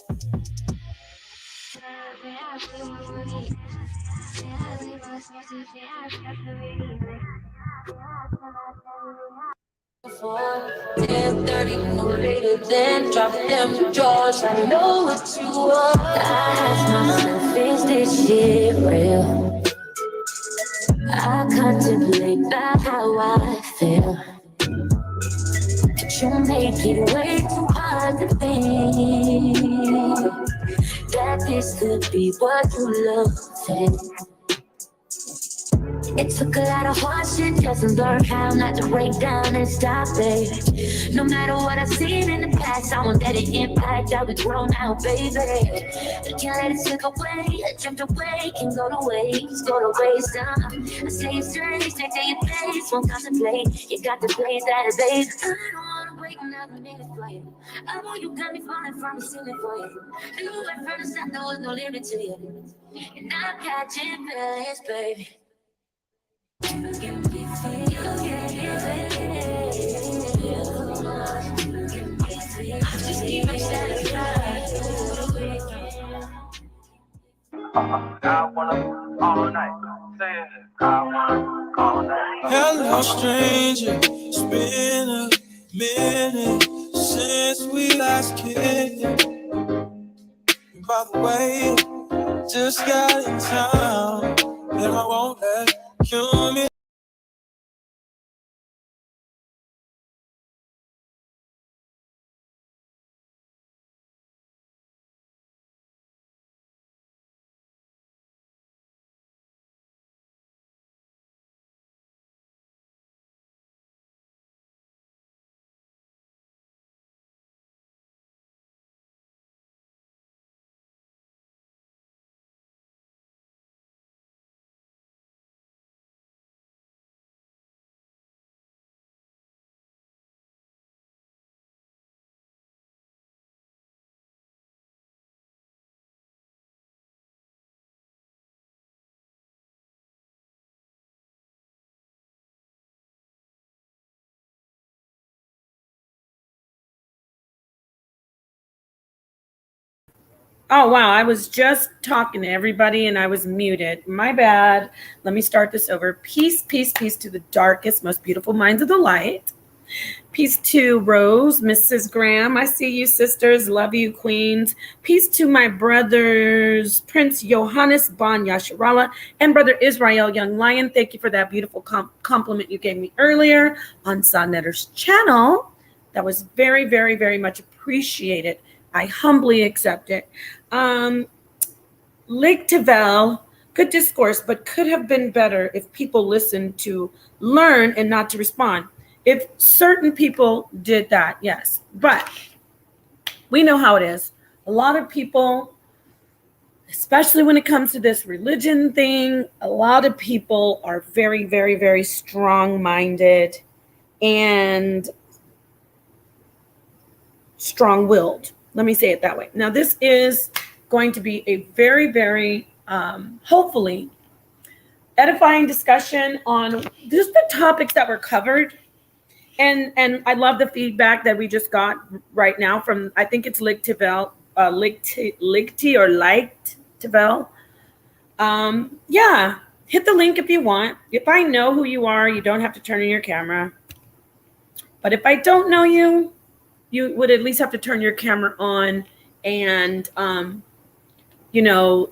For 10:30 no later than drop them drawers. I know what you want. I ask myself, is this shit real? I contemplate about how I feel. But you make it way too hard to think that this could be what you love. It took a lot of hard shit just to learn how not to break down and stop it. No matter what I've seen in the past, I won't let it impact how we grow now, baby. I can't let it slip away, drift away, can go to waste, I say it's journey, stay to your pace, won't contemplate, you got to play that, babe. I don't wanna wait another minute for you. I know you got me falling from the ceiling for you. You went from the start, there was no limit to you. And I'm catching feelings, baby. Hello, stranger. It's been a minute since we last kicked. By the way, just got in town, and I won't let you miss. Oh, wow. I was just talking to everybody and I was muted. My bad. Let me start this over. Peace, peace, peace to the darkest, most beautiful minds of the light. Peace to Rose, Mrs. Graham. I see you, sisters. Love you, queens. Peace to my brothers, Prince Johannes Bon Yasharala and Brother Israel Young Lion. Thank you for that beautiful compliment you gave me earlier on Sonetter's channel. That was very, very, very much appreciated. I humbly accept it. Lake Tavel, good discourse, but could have been better if people listened to learn and not to respond. If certain people did that, yes. But we know how it is. A lot of people, especially when it comes to this religion thing, a lot of people are very, very, very strong-minded and strong-willed. Let me say it that way. Now, this is going to be a very, very, hopefully, edifying discussion on just the topics that were covered. And I love the feedback that we just got right now from, I think it's Ligty or Liked Tavel. Yeah, hit the link if you want. If I know who you are, you don't have to turn on your camera. But if I don't know you, you would at least have to turn your camera on and, you know,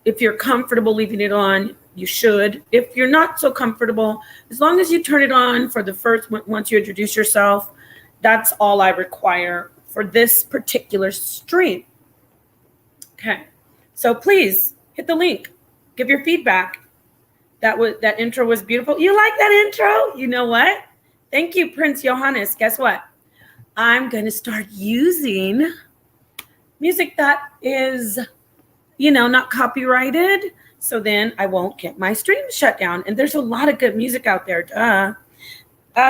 if you're comfortable leaving it on, you should. If you're not so comfortable, as long as you turn it on for the first, once you introduce yourself, that's all I require for this particular stream. Okay, so please hit the link, give your feedback. That intro was beautiful. You like that intro? You know what? Thank you, Prince Johannes. Guess what? I'm going to start using music that is, you know, not copyrighted. So then I won't get my stream shut down. And there's a lot of good music out there.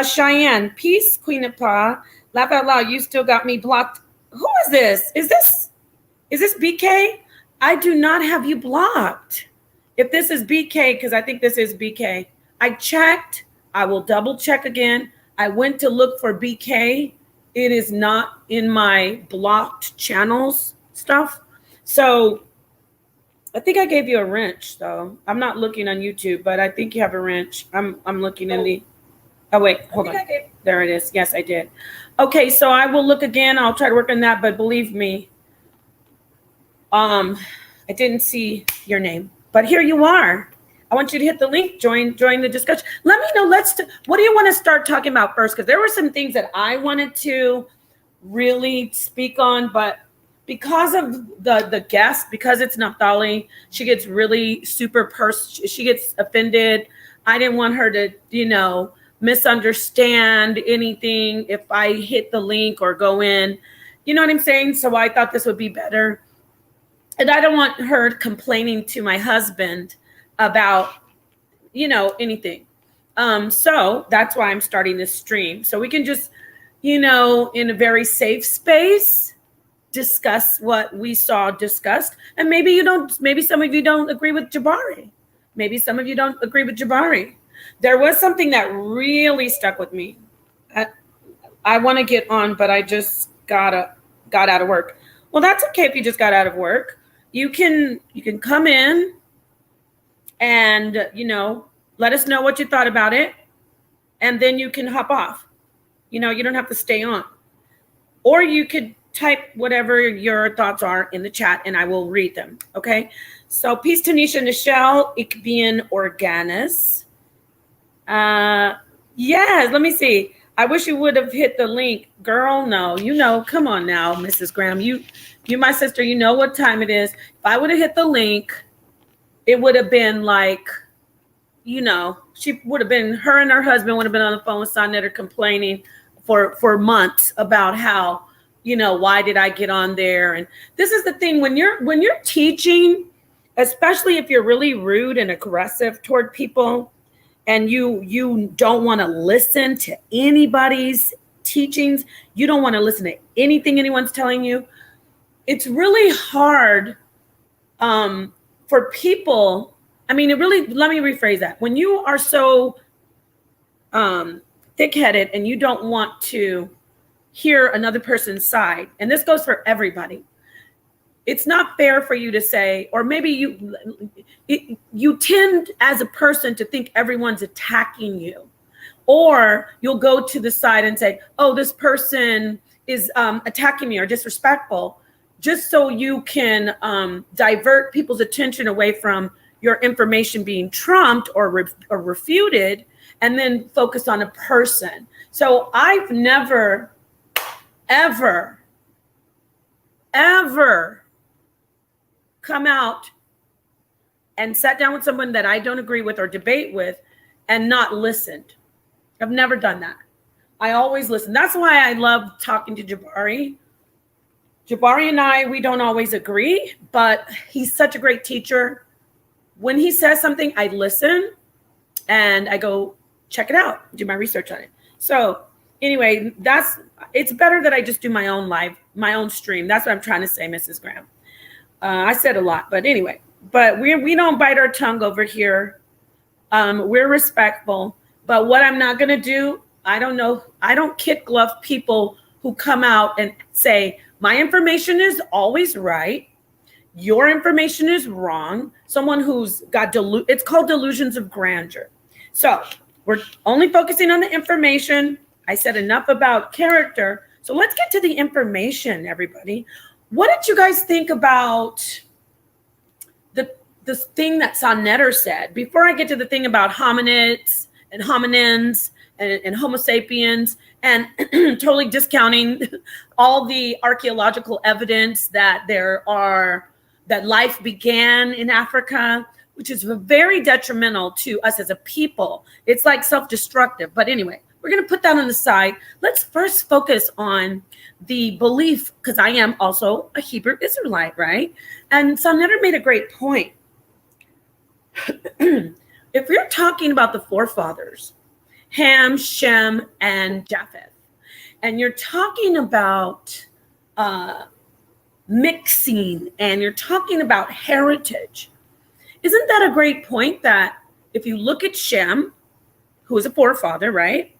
Cheyenne, peace, Queen of Pa. Laugh out loud. You still got me blocked. Who is this? Is this BK? I do not have you blocked. If this is BK, because I think this is BK. I checked. I will double check again. I went to look for BK. It is not in my blocked channels. stuff. So I think I gave you a wrench, though. I'm not looking on YouTube, but I think you have a wrench. I'm looking in the. Oh wait, hold on. There it is. Yes, I did. Okay, so I will look again. I'll try to work on that, but believe me, I didn't see your name, but here you are. I want you to hit the link, join the discussion. Let me know. What do you want to start talking about first? Because there were some things that I wanted to really speak on, but because of the guest, because it's Naphtali, she gets really she gets offended. I didn't want her to, misunderstand anything if I hit the link or go in. You know what I'm saying? So I thought this would be better. And I don't want her complaining to my husband about, anything. So that's why I'm starting this stream. So we can just, in a very safe space, discuss what we saw discussed. And maybe some of you don't agree with Jabari. Maybe some of you don't agree with Jabari. There was something that really stuck with me. I want to get on, but I just got out of work. Well, that's okay if you just got out of work. You can come in and, let us know what you thought about it. And then you can hop off. You don't have to stay on. Or you could type whatever your thoughts are in the chat and I will read them. Okay. So peace to Nisha Nichelle, ik ben organis. Yes, let me see. I wish you would have hit the link. Girl, no, come on now, Mrs. Graham. You my sister, you know what time it is. If I would have hit the link, it would have been like, she would have been, her and her husband would have been on the phone with Sonetta complaining for months about how, why did I get on there? And this is the thing, when you're teaching, especially if you're really rude and aggressive toward people, and you don't want to listen to anybody's teachings, you don't want to listen to anything anyone's telling you, it's really hard for people. I mean, let me rephrase that. When you are so thick-headed and you don't want to hear another person's side, and this goes for everybody, it's not fair for you to say, or maybe you tend as a person to think everyone's attacking you, or you'll go to the side and say, oh, this person is attacking me or disrespectful, just so you can divert people's attention away from your information being trumped or refuted, and then focus on a person. So I've never, ever come out and sat down with someone that I don't agree with or debate with and not listened. I've never done that. I always listen. That's why I love talking to Jabari. Jabari and I, we don't always agree, but he's such a great teacher. When he says something, I listen and I go check it out, do my research on it. So anyway, it's better that I just do my own stream. That's what I'm trying to say, Mrs. Graham. I said a lot, but anyway, we don't bite our tongue over here. We're respectful, but what I'm not going to do, I don't kick glove people who come out and say, my information is always right. Your information is wrong. Someone who's got it's called delusions of grandeur. So we're only focusing on the information. I said enough about character. So let's get to the information, everybody. What did you guys think about the thing that Sonetta said? Before I get to the thing about hominids and hominins and Homo sapiens, and totally discounting all the archaeological evidence that that life began in Africa, which is very detrimental to us as a people. It's like self-destructive. But anyway, we're going to put that on the side. Let's first focus on the belief, because I am also a Hebrew Israelite, right? And Sonetta made a great point. If you're talking about the forefathers, Ham, Shem, and Japheth, and you're talking about mixing, and you're talking about heritage, isn't that a great point that if you look at Shem, who is a forefather, right?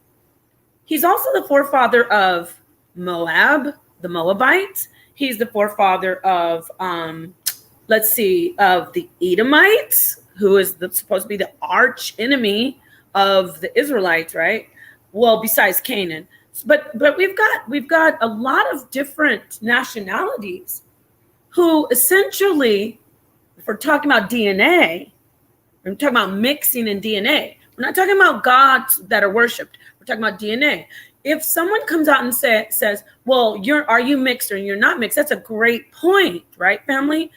He's also the forefather of Moab, the Moabites. He's the forefather of, let's see, of the Edomites, who is supposed to be the arch enemy of the Israelites, right? Well, besides Canaan. But we've got a lot of different nationalities who essentially, if we're talking about DNA, we're talking about mixing in DNA. We're not talking about gods that are worshipped. We're talking about DNA. If someone comes out and says, well, are you mixed or you're not mixed? That's a great point, right, family?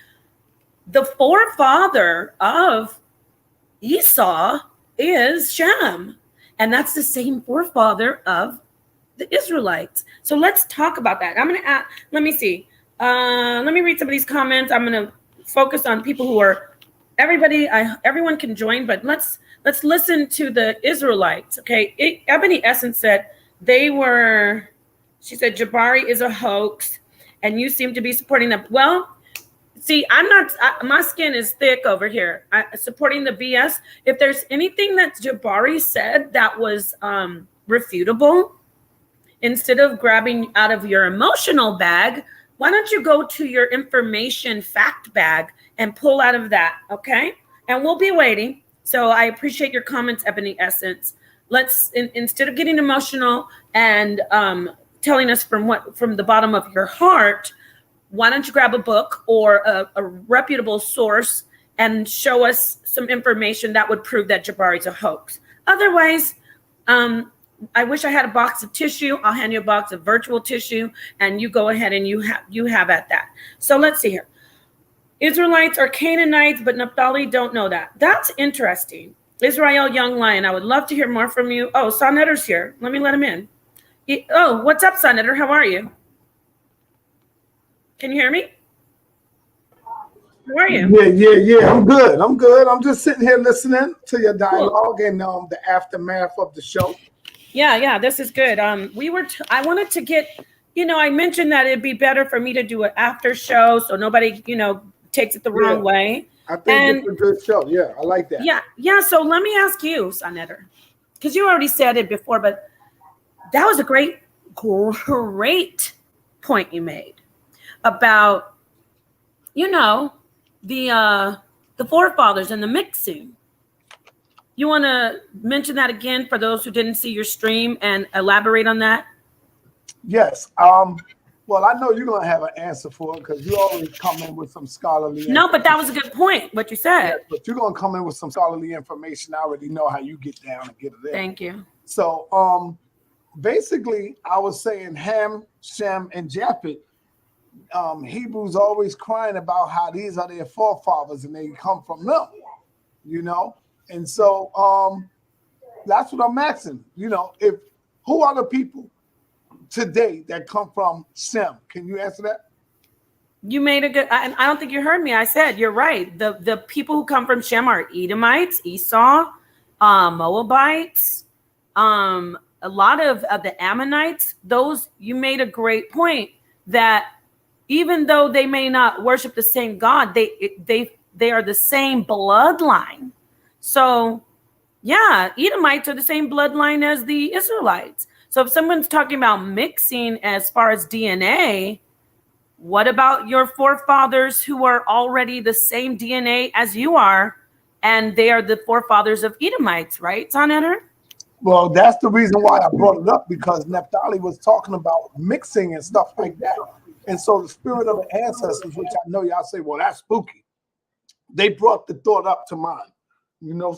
The forefather of Esau is Shem. And that's the same forefather of the Israelites. So let's talk about that. I'm going to add, let me see. Let me read some of these comments. I'm going to focus on people who are, everyone can join, but let's listen to the Israelites. Okay. Ebony Essence said she said, Jabari is a hoax and you seem to be supporting them. Well, see, my skin is thick over here. Supporting the BS. If there's anything that Jabari said that was refutable, instead of grabbing out of your emotional bag, why don't you go to your information fact bag and pull out of that, okay? And we'll be waiting. So I appreciate your comments, Ebony Essence. Let's, instead of getting emotional and telling us from the bottom of your heart, why don't you grab a book or a reputable source and show us some information that would prove that Jabari's a hoax? Otherwise, I wish I had a box of tissue. I'll hand you a box of virtual tissue and you go ahead and you have at that. So let's see here. Israelites are Canaanites, but Naphtali don't know that. That's interesting. Israel Young Lion, I would love to hear more from you. Oh, Sonetter's here. Let me let him in. Oh, what's up, Sonetter? How are you? Can you hear me? How are you? Yeah. I'm good. I'm just sitting here listening to your dialogue and the aftermath of the show. Yeah, this is good. I wanted to get, I mentioned that it'd be better for me to do an after show so nobody, takes it the wrong way. I think it's a good show. Yeah, I like that. Yeah. So let me ask you, Sonetter, because you already said it before, but that was a great point you made about, the forefathers and the mixing. You want to mention that again for those who didn't see your stream and elaborate on that? Yes. Well, I know you're going to have an answer for it because you always come in with some scholarly. No, but that was a good point, what you said. Yeah, but you're going to come in with some scholarly information. I already know how you get down and get it there. Thank you. So basically, I was saying Ham, Shem, and Japheth. Hebrews always crying about how these are their forefathers and they come from them, And so that's what I'm asking. Who are the people today that come from Shem? Can you answer that? You made a good, I don't think you heard me. I said, you're right. The people who come from Shem are Edomites, Esau, Moabites, a lot of the Ammonites. Those, you made a great point that even though they may not worship the same God, they are the same bloodline. So, yeah, Edomites are the same bloodline as the Israelites. So if someone's talking about mixing as far as DNA, what about your forefathers who are already the same DNA as you are, and they are the forefathers of Edomites, right, Sonetter? Well, that's the reason why I brought it up, because Naphtali was talking about mixing and stuff like that. And so the spirit of the ancestors, which I know y'all say, well, that's spooky. They brought the thought up to mind.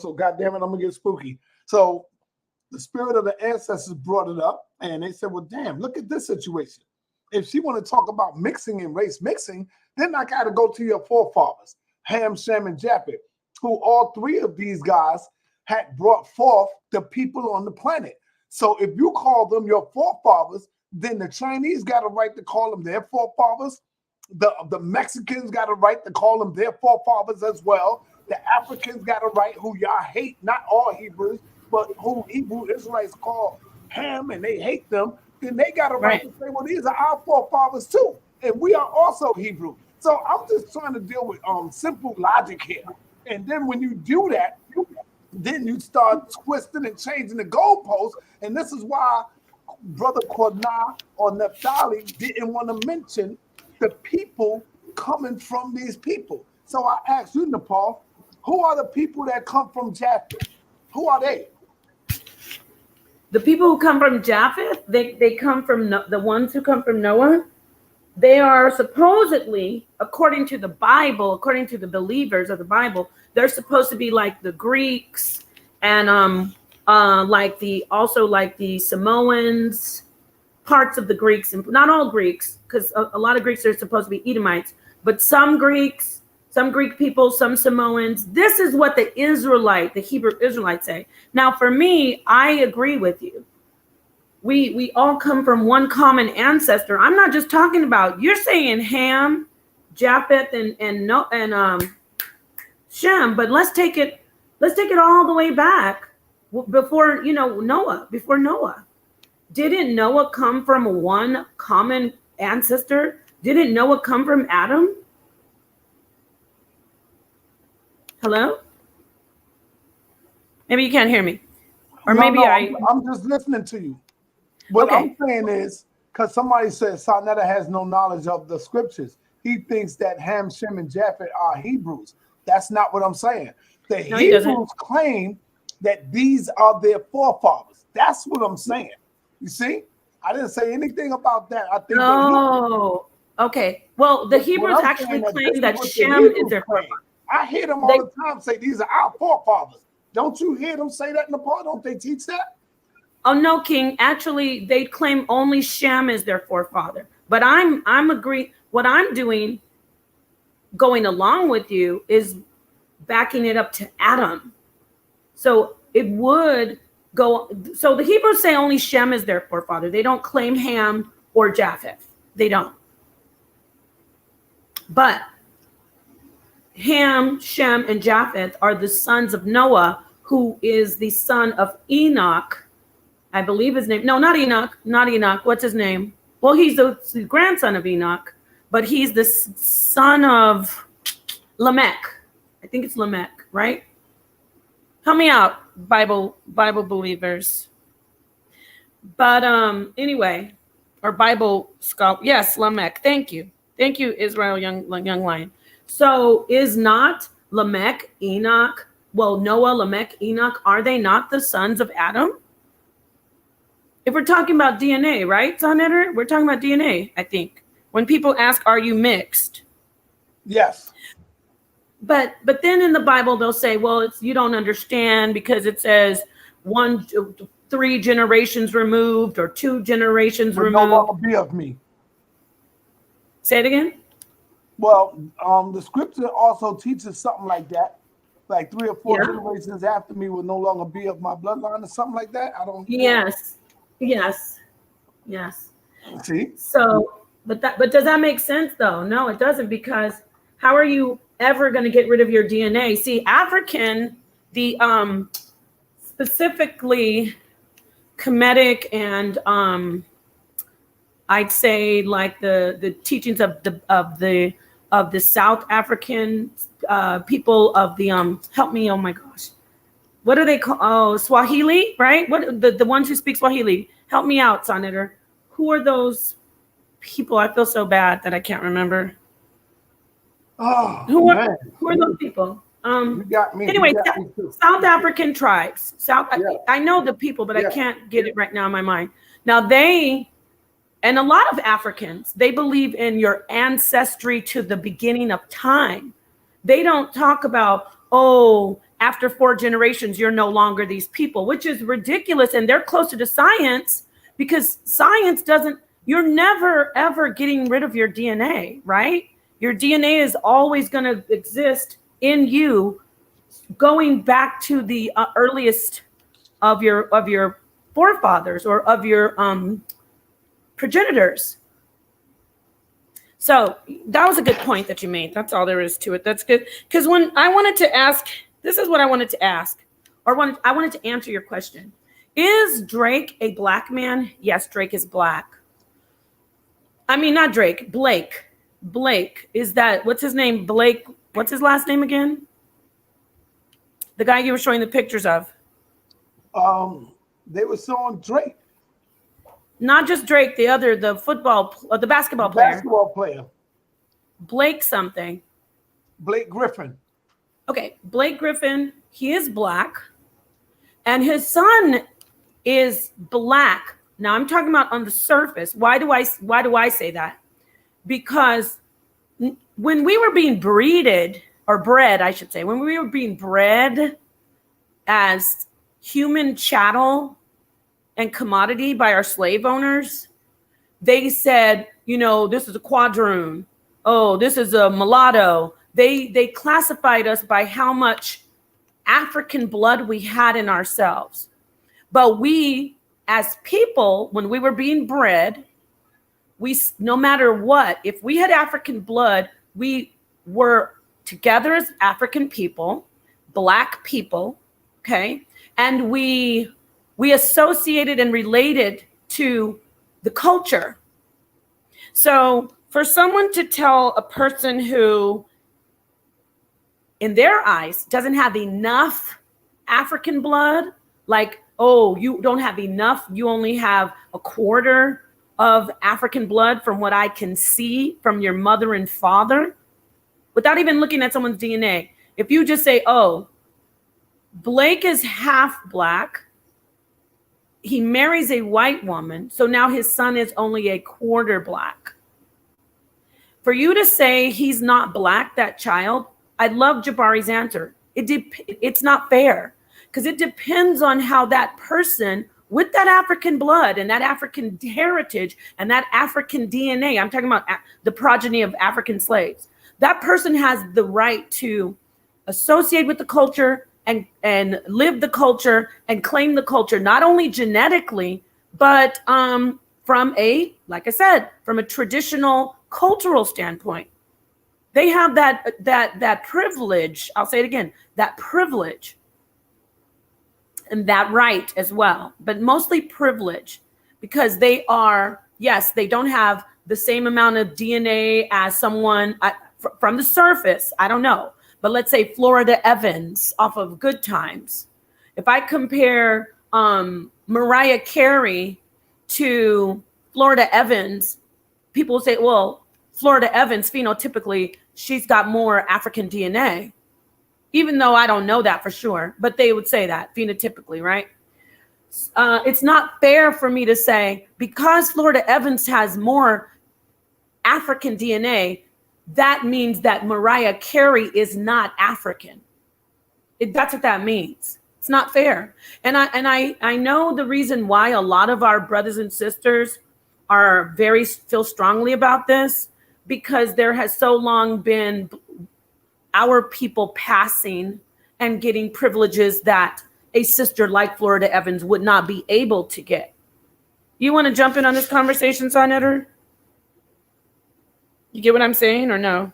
So goddamn it, I'm gonna get spooky. So the spirit of the ancestors brought it up, and they said, well, damn, look at this situation. If she want to talk about mixing and race mixing, then I got to go to your forefathers, Ham, Shem, and Japheth, who all three of these guys had brought forth the people on the planet. So if you call them your forefathers, then the Chinese got a right to call them their forefathers. The Mexicans got a right to call them their forefathers as well. The Africans got a right, who y'all hate, not all Hebrews, but who Hebrew Israelites call Ham and they hate them, then they got a right to say, well, these are our forefathers too. And we are also Hebrew. So I'm just trying to deal with simple logic here. And then when you do that, then you start twisting and changing the goalposts. And this is why Brother Kornah or Naphtali didn't want to mention the people coming from these people. So I asked you, Nepal, who are the people that come from Japheth? Who are they? The people who come from Japheth, they come from the ones who come from Noah. They are supposedly, according to the Bible, according to the believers of the Bible, they're supposed to be like the Greeks and like the Samoans, parts of the Greeks, and not all Greeks, because a lot of Greeks are supposed to be Edomites, but some Greeks, some Greek people, some Samoans. This is what the Hebrew Israelites say. Now, for me, I agree with you. We all come from one common ancestor. I'm not just talking about, you're saying Ham, Japheth, and Shem, but let's take it all the way back before Noah. Didn't Noah come from one common ancestor? Didn't Noah come from Adam? Hello? Maybe you can't hear me. Or maybe I'm just listening to you. What Okay. I'm saying is, because somebody says Sarnetta has no knowledge of the scriptures. He thinks that Ham, Shem, and Japheth are Hebrews. That's not what I'm saying. The No, he doesn't. Hebrews claim that these are their forefathers. That's what I'm saying. You see? I didn't say anything about that. I think Oh, okay. Well, the Hebrews actually claim that Shem is their forefather. I hear them all the time say these are our forefathers. Don't you hear them say that in the Nepal? Don't they teach that? Oh no, King. Actually, they claim only Shem is their forefather. But I'm agree. What I'm doing, going along with you, is backing it up to Adam. So it would go. So the Hebrews say only Shem is their forefather. They don't claim Ham or Japheth. They don't. But Ham, Shem, and Japheth are the sons of Noah, who is the son of Enoch. I believe his name. No, not Enoch. Not Enoch. What's his name? Well, he's the grandson of Enoch, but he's the son of Lamech. I think it's Lamech, right? Help me out, Bible believers. But anyway, or Bible scholar. Yes, Lamech. Thank you, Israel, young lion. So is not Lamech, Enoch? Well, Noah, Lamech, Enoch, are they not the sons of Adam? If we're talking about DNA, right, Sonetter? We're talking about DNA, I think. When people ask, are you mixed? Yes. But then in the Bible, they'll say, well, you don't understand because it says 3 generations removed or 2 generations removed. No longer be of me. Say it again. Well, the scripture also teaches something like that. Like 3 or 4 generations after me will no longer be of my bloodline or something like that. I don't. Yes. See? So, but does that make sense though? No, it doesn't, because how are you ever going to get rid of your DNA? See, African, the specifically Kemetic and I'd say like the teachings of the South African people of the help me, oh my gosh. What do they call? Oh, Swahili, right? What the ones who speak Swahili? Help me out, Sonetter. Who are those people? I feel so bad that I can't remember. Oh, who are those people? You got me. Anyway, got me South African tribes. I know the people, but I can't get it right now in my mind. Now and a lot of Africans, they believe in your ancestry to the beginning of time. They don't talk about, after 4 generations, you're no longer these people, which is ridiculous. And they're closer to science because science you're never, ever getting rid of your DNA, right? Your DNA is always going to exist in you, going back to the earliest of your forefathers or of your progenitors. So that was a good point that you made. That's all there is to it. That's good. Because when I wanted to ask, this is what I wanted to ask, I wanted to answer your question. Is Drake a black man? Yes, Drake is black. I mean, not Drake, Blake. Blake, is that, what's his name? Blake, what's his last name again? The guy you were showing the pictures of. They were showing Drake. Not just Drake, the basketball player. Basketball player. Blake something. Blake Griffin. Okay, Blake Griffin, he is black, and his son is black. Now I'm talking about on the surface. Why do I say that? Because when we were being bred, I should say, when we were being bred as human chattel and commodity by our slave owners, they said, this is a quadroon. Oh, this is a mulatto. They classified us by how much African blood we had in ourselves. But we, as people, when we were being bred, no matter what, if we had African blood, we were together as African people, black people, okay? And we associated and related to the culture. So for someone to tell a person who, in their eyes, doesn't have enough African blood, like, oh, you don't have enough, you only have a quarter of African blood from what I can see from your mother and father, without even looking at someone's DNA. If you just say, oh, Blake is half black, he marries a white woman, so now his son is only a quarter black. For you to say he's not black, that child, I love Jabari's answer. It's not fair, because it depends on how that person with that African blood and that African heritage and that African DNA, I'm talking about the progeny of African slaves, that person has the right to associate with the culture and live the culture and claim the culture, not only genetically, but from like I said, from a traditional cultural standpoint. They have that privilege. I'll say it again, that privilege and that right as well, but mostly privilege, because they are, yes, they don't have the same amount of DNA as someone from the surface. I don't know, but let's say Florida Evans off of Good Times. If I compare Mariah Carey to Florida Evans, people will say, well, Florida Evans, phenotypically, she's got more African DNA, even though I don't know that for sure, but they would say that phenotypically, right? It's not fair for me to say, because Florida Evans has more African DNA, that means that Mariah Carey is not African. That's what that means. It's not fair. And I know the reason why a lot of our brothers and sisters feel strongly about this, because there has so long been our people passing and getting privileges that a sister like Florida Evans would not be able to get. You want to jump in on this conversation, Son Editor? You get what I'm saying or no?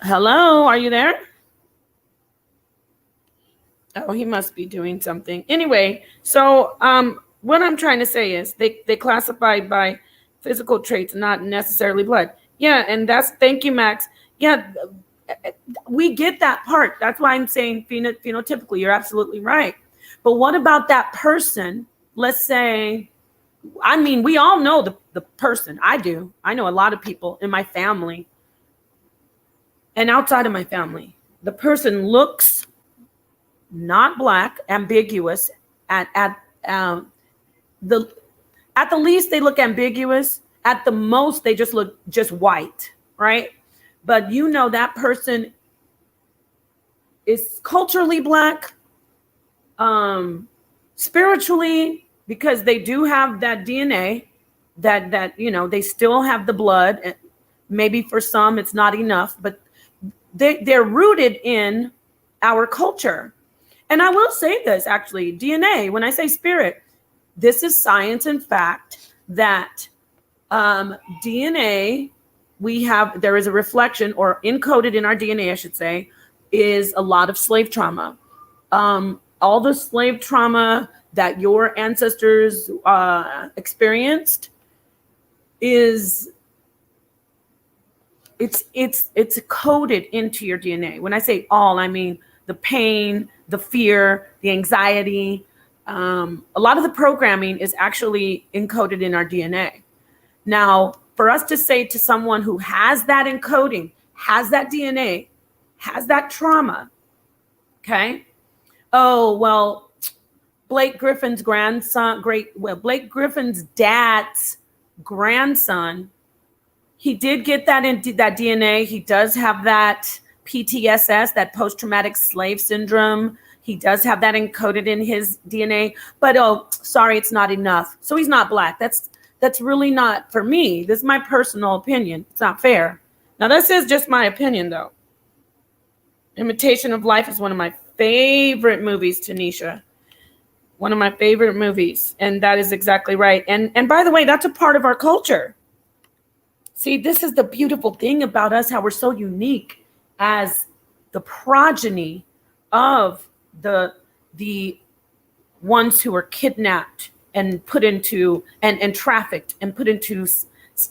Hello, are you there? Oh, he must be doing something. Anyway, so what I'm trying to say is they classify by physical traits, not necessarily blood. Yeah, and thank you, Max. Yeah, we get that part. That's why I'm saying phenotypically, you're absolutely right. But what about that person? Let's say, I mean, we all know the person. I do. I know a lot of people in my family and outside of my family. The person looks not black, ambiguous. At the least, they look ambiguous. At the most, they just look just white, right? But you know that person is culturally black, spiritually, because they do have that DNA, that they still have the blood. Maybe for some it's not enough, but they're rooted in our culture. And I will say this, actually, DNA, when I say spirit, this is science and fact that DNA, there is a reflection, or encoded in our DNA, I should say, is a lot of slave trauma. All the slave trauma that your ancestors experienced it's coded into your DNA. When I say all, I mean the pain, the fear, the anxiety. A lot of the programming is actually encoded in our DNA. Now, for us to say to someone who has that encoding, has that DNA, has that trauma, okay? Oh, well, Blake Griffin's Blake Griffin's dad's grandson, he did get that DNA. He does have that PTSS, that post-traumatic slave syndrome. He does have that encoded in his DNA, but oh, sorry, it's not enough. So he's not Black. That's really not, for me, this is my personal opinion. It's not fair. Now, this is just my opinion, though. Imitation of Life is one of my favorite movies, Tanisha. One of my favorite movies, and that is exactly right. And by the way, that's a part of our culture. See, this is the beautiful thing about us, how we're so unique as the progeny of the ones who were kidnapped and put into and trafficked and put into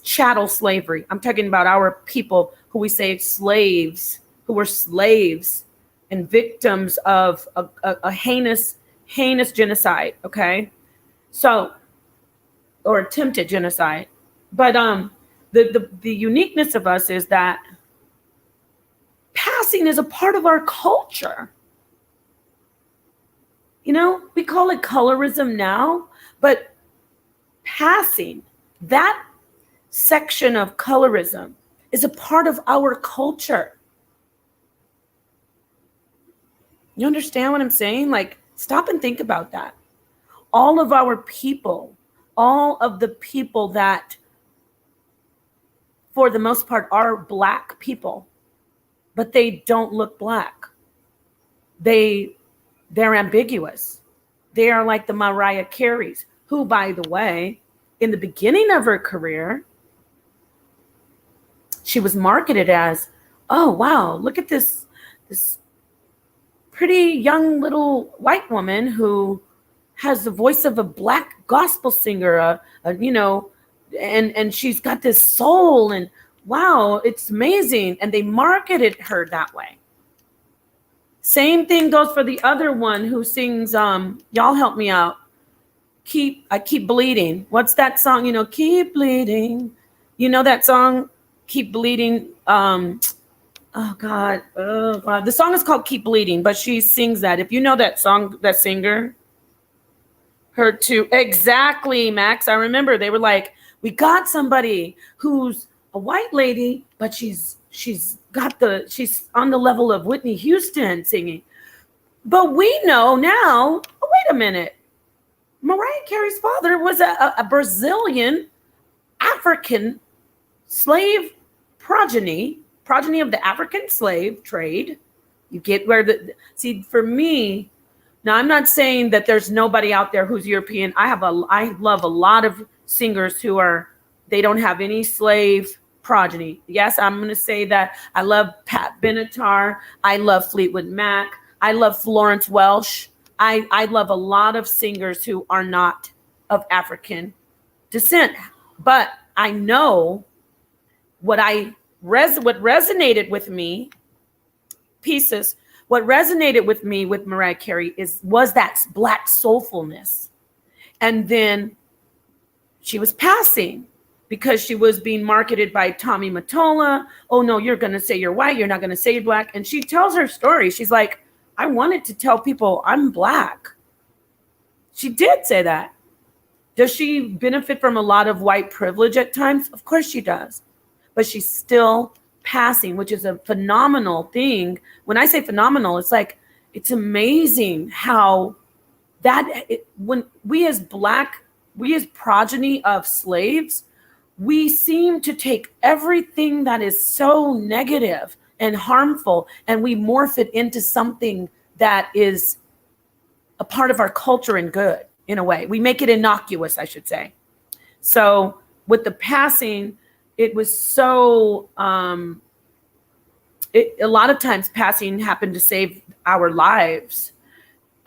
chattel slavery. I'm talking about our people who we say slaves, who were slaves and victims of a heinous genocide, okay? So, or attempted genocide. But the uniqueness of us is that passing is a part of our culture. You know, we call it colorism now, but passing, that section of colorism is a part of our culture. You understand what I'm saying? Like, stop and think about that. All of our people, all of the people that, for the most part, are Black people, but they don't look Black. They're ambiguous. They are like the Mariah Careys, who, by the way, in the beginning of her career, she was marketed as, oh, wow, look at this pretty young little white woman who has the voice of a Black gospel singer, you know, and she's got this soul, and wow, it's amazing. And they marketed her that way. Same thing goes for the other one who sings, y'all help me out. I keep bleeding. What's that song? You know, keep bleeding. You know that song, Keep Bleeding. Oh God. The song is called Keep Bleeding, but she sings that. If you know that song, that singer, her too. Exactly, Max. I remember they were like, we got somebody who's a white lady, but she's on the level of Whitney Houston singing. But we know now, oh, wait a minute. Mariah Carey's father was a Brazilian African slave progeny of the African slave trade. You get where see, for me, now I'm not saying that there's nobody out there who's European. I love a lot of singers who they don't have any slave progeny. Yes, I'm going to say that I love Pat Benatar. I love Fleetwood Mac. I love Florence Welch. I love a lot of singers who are not of African descent. But I know what resonated with me, what resonated with me with Mariah Carey was that Black soulfulness. And then she was passing, because she was being marketed by Tommy Mottola. Oh, no, you're going to say you're white. You're not going to say you're Black. And she tells her story. She's like, I wanted to tell people I'm Black. She did say that. Does she benefit from a lot of white privilege at times? Of course she does. But she's still passing, which is a phenomenal thing. When I say phenomenal, it's like, it's amazing how when we as progeny of slaves, we seem to take everything that is so negative and harmful, and we morph it into something that is a part of our culture and good, in a way. We make it innocuous, I should say. So with the passing, it was so, a lot of times passing happened to save our lives,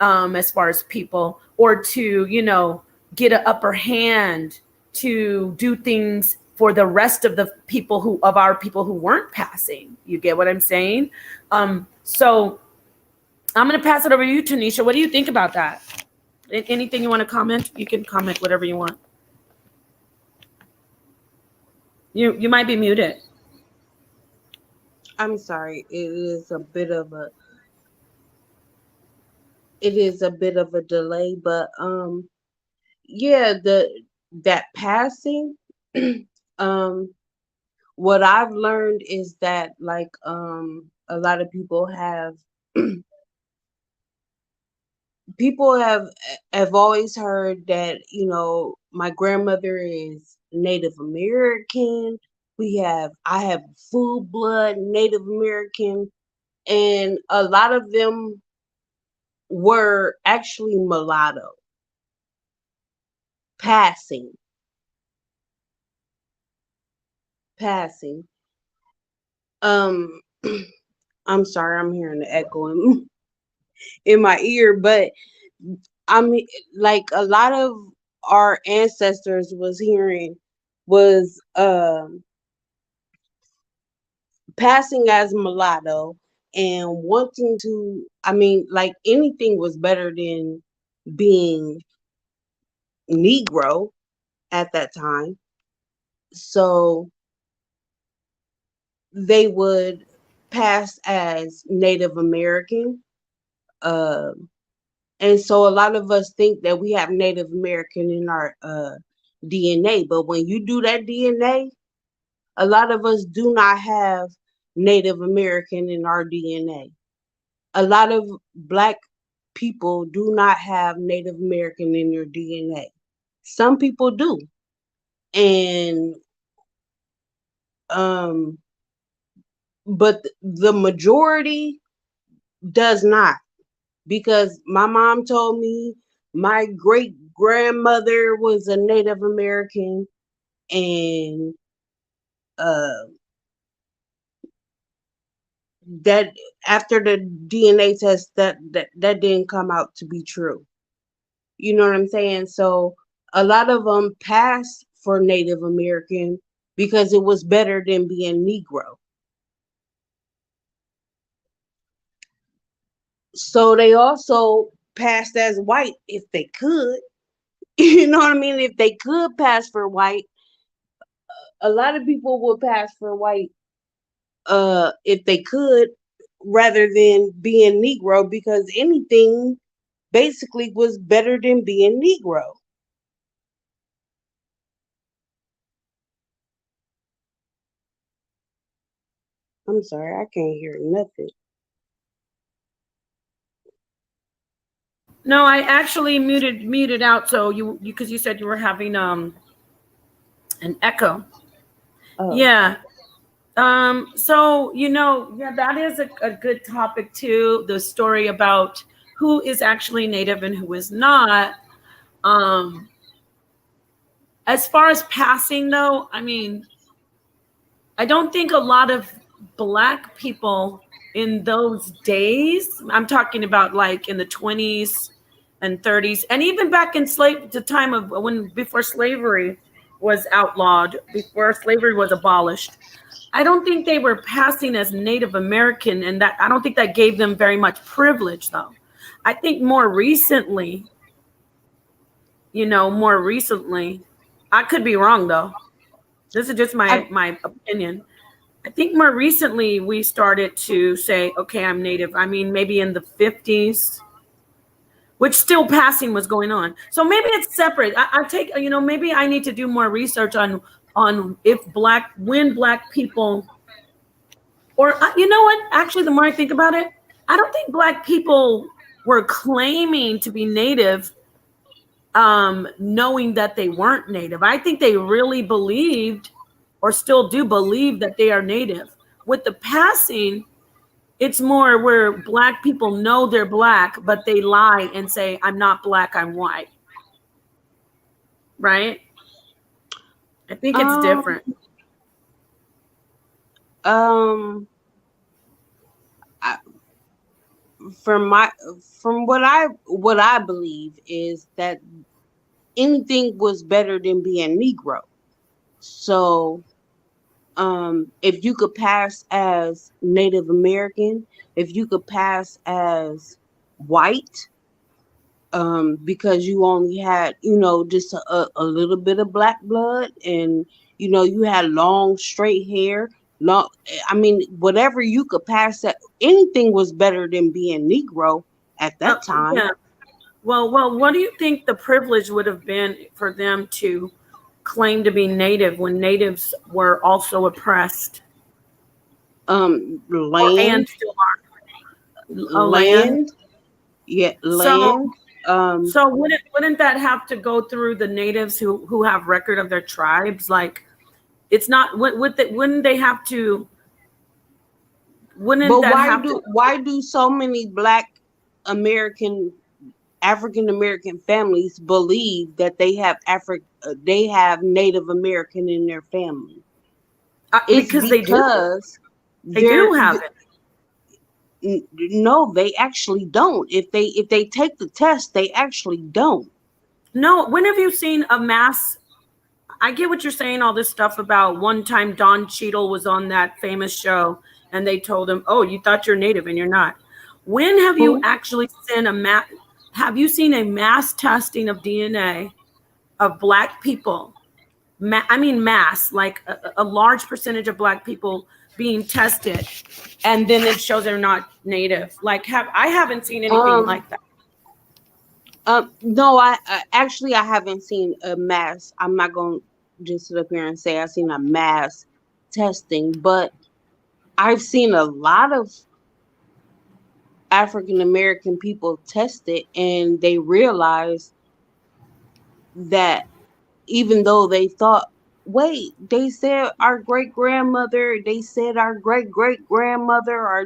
as far as people, or to, you know, get an upper hand, to do things for the rest of the people our people who weren't passing. You get what I'm saying? So I'm going to pass it over to you, Tanisha. What do you think about that? Anything you want to comment? You can comment whatever you want. You might be muted. I'm sorry. It is a bit of a delay, but yeah, that passing um what I've learned is that like a lot of people have always heard that, my grandmother is Native American. I have full blood Native American, and a lot of them were actually mulatto passing passing. Um I'm sorry, I'm hearing the echo in my ear, but I mean, like a lot of our ancestors was passing as mulatto and wanting to. I mean, like anything was better than being Negro at that time. So they would pass as Native American. Um and so a lot of us think that we have Native American in our DNA, but when you do that DNA, a lot of us do not have Native American in our DNA. A lot of Black people do not have Native American in their DNA. Some people do, and um, but the majority does not. Because my mom told me my great grandmother was a Native American, and uh, that after the DNA test, that didn't come out to be true. You know what I'm saying? So a lot of them passed for Native American because it was better than being Negro. So they also passed as white if they could. You know what I mean? If they could pass for white, a lot of people would pass for white if they could, rather than being Negro, because anything basically was better than being Negro. I'm sorry, I can't hear nothing. No, I actually muted out so you because you said you were having an echo. Oh, Yeah. So yeah, that is a good topic too. The story about who is actually native and who is not. Um, as far as passing though, I mean, I don't think a lot of black people in those days, I'm talking about like in the 20s and 30s, and even back in the time of when before slavery was outlawed, before slavery was abolished. I don't think they were passing as Native American, and that I don't think that gave them very much privilege though. I think more recently, I could be wrong though. This is just I my opinion. I think more recently we started to say, okay, I'm Native. I mean, maybe in the 50s, which still passing was going on. So maybe it's separate. I take, maybe I need to do more research on if when black people, or you know what? Actually, the more I think about it, I don't think black people were claiming to be Native, knowing that they weren't Native. I think they really believed, or still do believe, that they are Native. With the passing, it's more where black people know they're black, but they lie and say, I'm not black, I'm white. Right? I think it's um different. um I, from my from what I believe is that anything was better than being Negro. So if you could pass as Native American, if you could pass as white, because you only had, just a little bit of black blood, and You had long, straight hair. Long, I mean, whatever you could pass that, anything was better than being Negro at that time. Yeah. Well, what do you think the privilege would have been for them to claim to be Native when Natives were also oppressed, and Land, still are? Oh, land. land, yeah, So, land. Um, so wouldn't that have to go through the Natives who have record of their tribes? Like, it's not. Wouldn't they have to? Wouldn't but that have to? why do so many Black American African American families believe that they have Native American in their family? It's Because they do. because They do they're have it. no, they actually don't. If they take the test, they actually don't. No. When have you seen a mass? I get what you're saying, all this stuff about one time Don Cheadle was on that famous show and they told him, "Oh, you thought you're Native and you're not." When have you Who? actually seen have you seen a mass testing of DNA of Black people? I mean mass, like a large percentage of Black people being tested, and then it shows they're not Native. Like, I haven't seen anything Um, like that. no, I haven't seen a mass. I'm not going to just sit up here and say I've seen a mass testing, but I've seen a lot of African American people tested, and they realized that even though they thought, wait, they said our great grandmother, they said our great great grandmother, or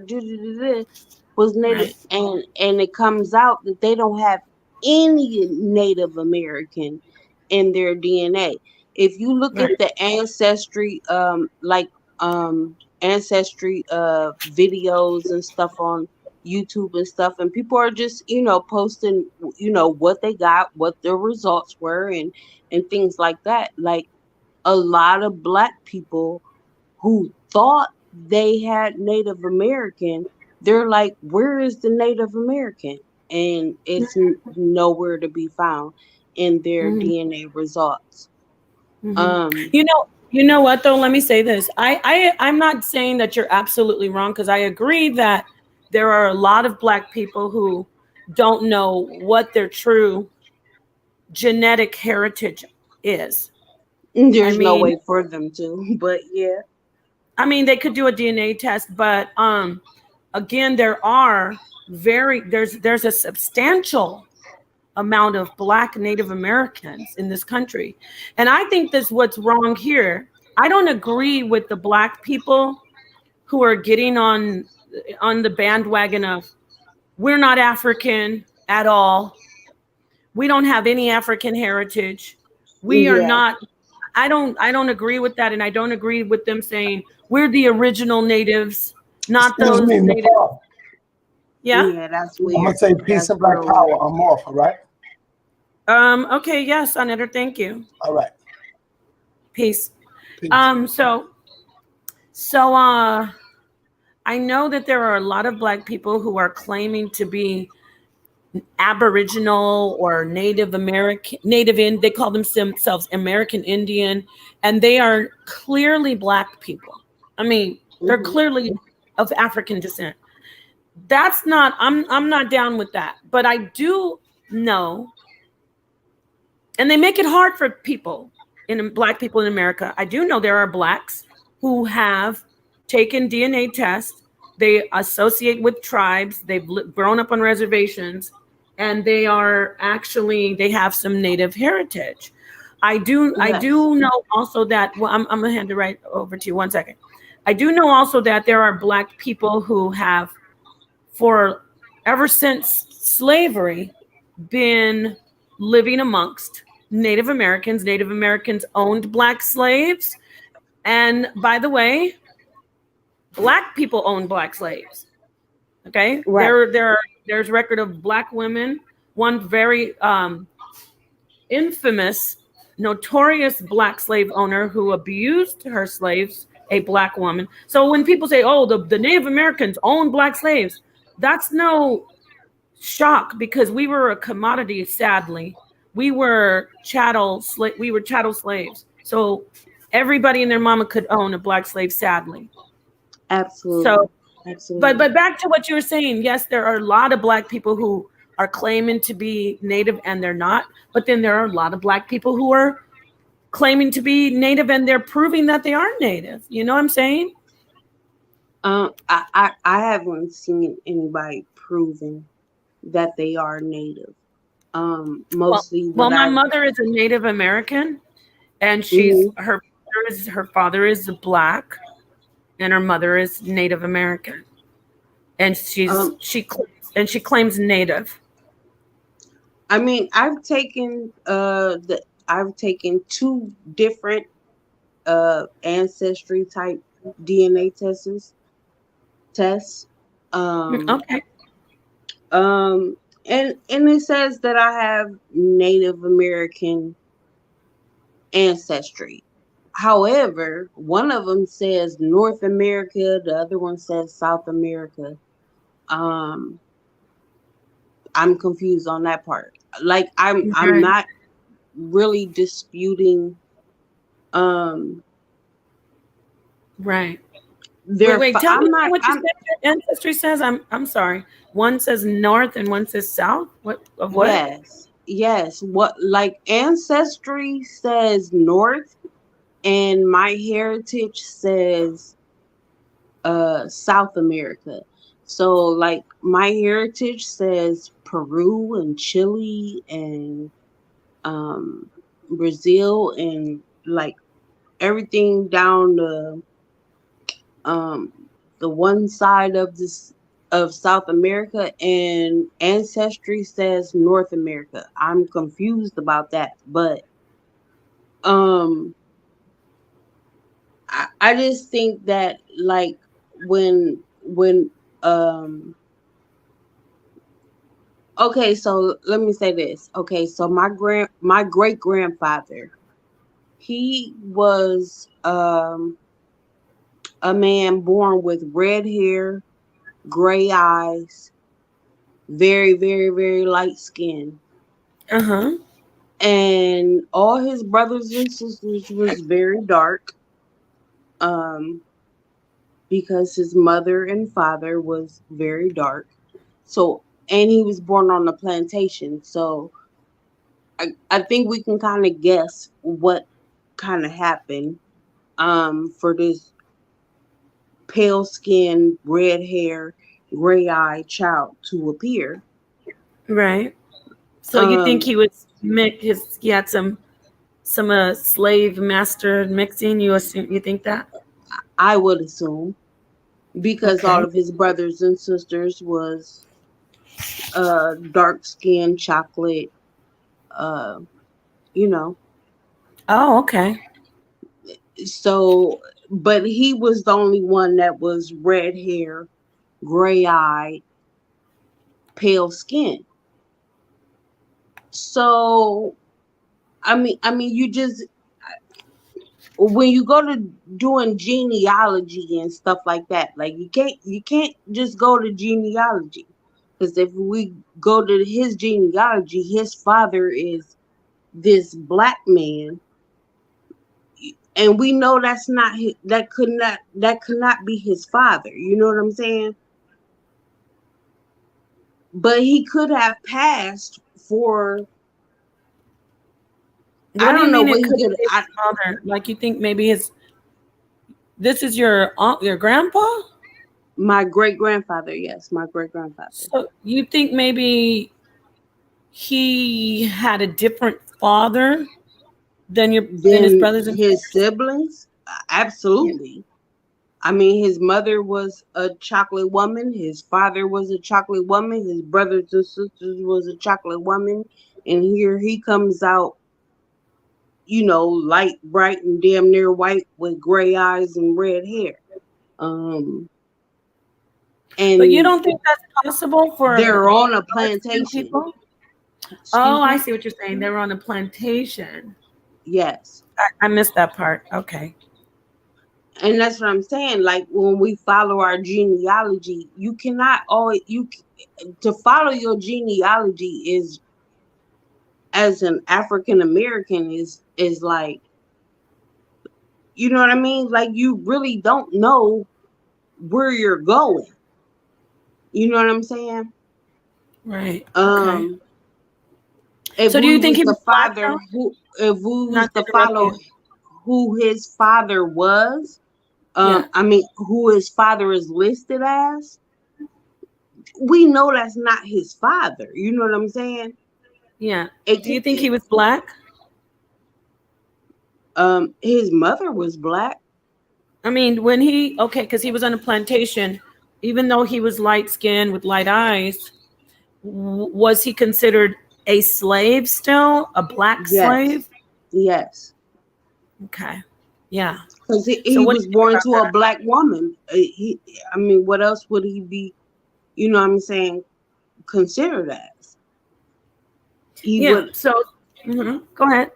was Native, Right. and it comes out that they don't have any Native American in their DNA. If you look at Right. the ancestry, ancestry videos and stuff on YouTube and stuff, and people are just posting what they got, what their results were, and things like that. Like, a lot of Black people who thought they had Native American, they're like, where is the Native American? And it's nowhere to be found in their Mhm. DNA results. Mhm. Um, You know what though? Let me say this. I'm not saying that you're absolutely wrong, because I agree that there are a lot of Black people who don't know what their true genetic heritage is. I there's no mean, way for them to, but yeah. they could do a DNA test, but again, there's a substantial amount of Black Native Americans in this country. And I think that's what's wrong here. I don't agree with the Black people who are getting on the bandwagon of, we're not African at all. We don't have any African heritage. We are Yeah. not. I don't agree with that, and I don't agree with them saying we're the original natives, not Excuse those me, native. Nepal. Yeah. Yeah, that's I'm gonna weird. say peace That's and black real power. weird. I'm off, all right? Okay, yes, Senator, thank you. All right. Peace. Peace. So I know that there are a lot of Black people who are claiming to be Aboriginal or Native American, they call themselves American Indian, and they are clearly Black people. They're Hmm. clearly of African descent. That's not, I'm not down with that. But I do know, and they make it hard for Black people in America. I do know there are Blacks who have taken DNA tests. They associate with tribes. They've grown up on reservations, and they have some Native heritage. I Yes. do know also that, well, I'm gonna hand it right over to you, 1 second. I do know also that there are Black people who have, for ever since slavery, been living amongst Native Americans. Native Americans owned Black slaves. And by the way, Black people owned Black slaves. Okay. Right. There's record of Black women. One very infamous, notorious Black slave owner who abused her slaves, a Black woman. So when people say, oh, the Native Americans owned Black slaves, that's no shock, because we were a commodity. Sadly, we were chattel slaves. So, everybody and their mama could own a black slave, sadly. Absolutely. So, Absolutely. but back to what you were saying. Yes, there are a lot of black people who are claiming to be Native and they're not. But then there are a lot of black people who are claiming to be Native and they're proving that they are Native. You know what I'm saying? I haven't seen anybody proving that they are Native. Mostly Well, what my I mother is a Native American, and Mhm. her father is black, and her mother is Native American, and um she claims Native. I mean I've taken two different ancestry type DNA tests. Um Okay, um and it says that I have Native American ancestry. However, one of them says North America, the other one says South America. Um, I'm confused on that part. Like I'm right, not really disputing um right. Wait. Tell me I'm again not what you I'm said your ancestry says. I'm sorry. One says North and one says South. What of what? yes, what like ancestry says North and my heritage says South America. So like my heritage says Peru and Chile and um Brazil and like everything down um the one side of this of South America, and ancestry says North America. I'm confused about that, but um I just think that like when okay, so let me say this. Okay, so my great grandfather, he was a man born with red hair, gray eyes, very, very, very light skin. Uh-huh. And all his brothers and sisters was very dark, um, because his mother and father was very dark. So and he was born on a plantation. So I think we can kind of guess what kind of happened for this pale skin, red hair, gray eyed child to appear. Right. So you think Um, he was he had some slave master mixing? You think that? I would assume because all Okay. of his brothers and sisters was dark skin, chocolate, uh, you know. Oh, okay. So, but he was the only one that was red hair, gray eyed, pale skin. So, you just when you go to doing genealogy and stuff like that, like you can't just go to genealogy, because if we go to his genealogy, his father is this black man, and we know that's not his, that could not be his father. You know what I'm saying? But he could have passed for, I What do you don't know mean what it he couldn't could. be his father? Like you think maybe this is your aunt, your grandpa? My great grandfather, yes, my great grandfather. So you think maybe he had a different father than his Then brothers and his sisters? siblings, Yeah. absolutely. I mean, his mother was a chocolate woman. His father was a chocolate woman. His brothers and sisters was a chocolate woman. And here he comes out, light, bright, and damn near white with gray eyes and red hair. Um, But you and don't think that's possible for they're on a dark-skinned plantation. people? Oh, Excuse I me? see what you're saying. They were on a plantation. Yes. I missed that part. Okay. And that's what I'm saying. Like when we follow our genealogy, you cannot always to follow your genealogy is, as an African American, is like You know what I mean? Like, you really don't know where you're going. You know what I'm saying? Right. Okay. Um, if So do you we think was he to was black though? if we was Not to to interrupt follow you. who his father was, Yeah. I mean, who his father is listed as, we know that's not his father. You know what I'm saying? Yeah. It, Do you think he was black? his mother was black. I mean, when he, okay, because he was on a plantation, even though he was light skinned with light eyes, was he considered a slave still? A black Yes, slave? yes. Okay. Yeah. Because So he what do was you think born about to a that? black woman. I mean, what else would he be? You know what I'm saying? Considered as he Yeah. would, So, go ahead.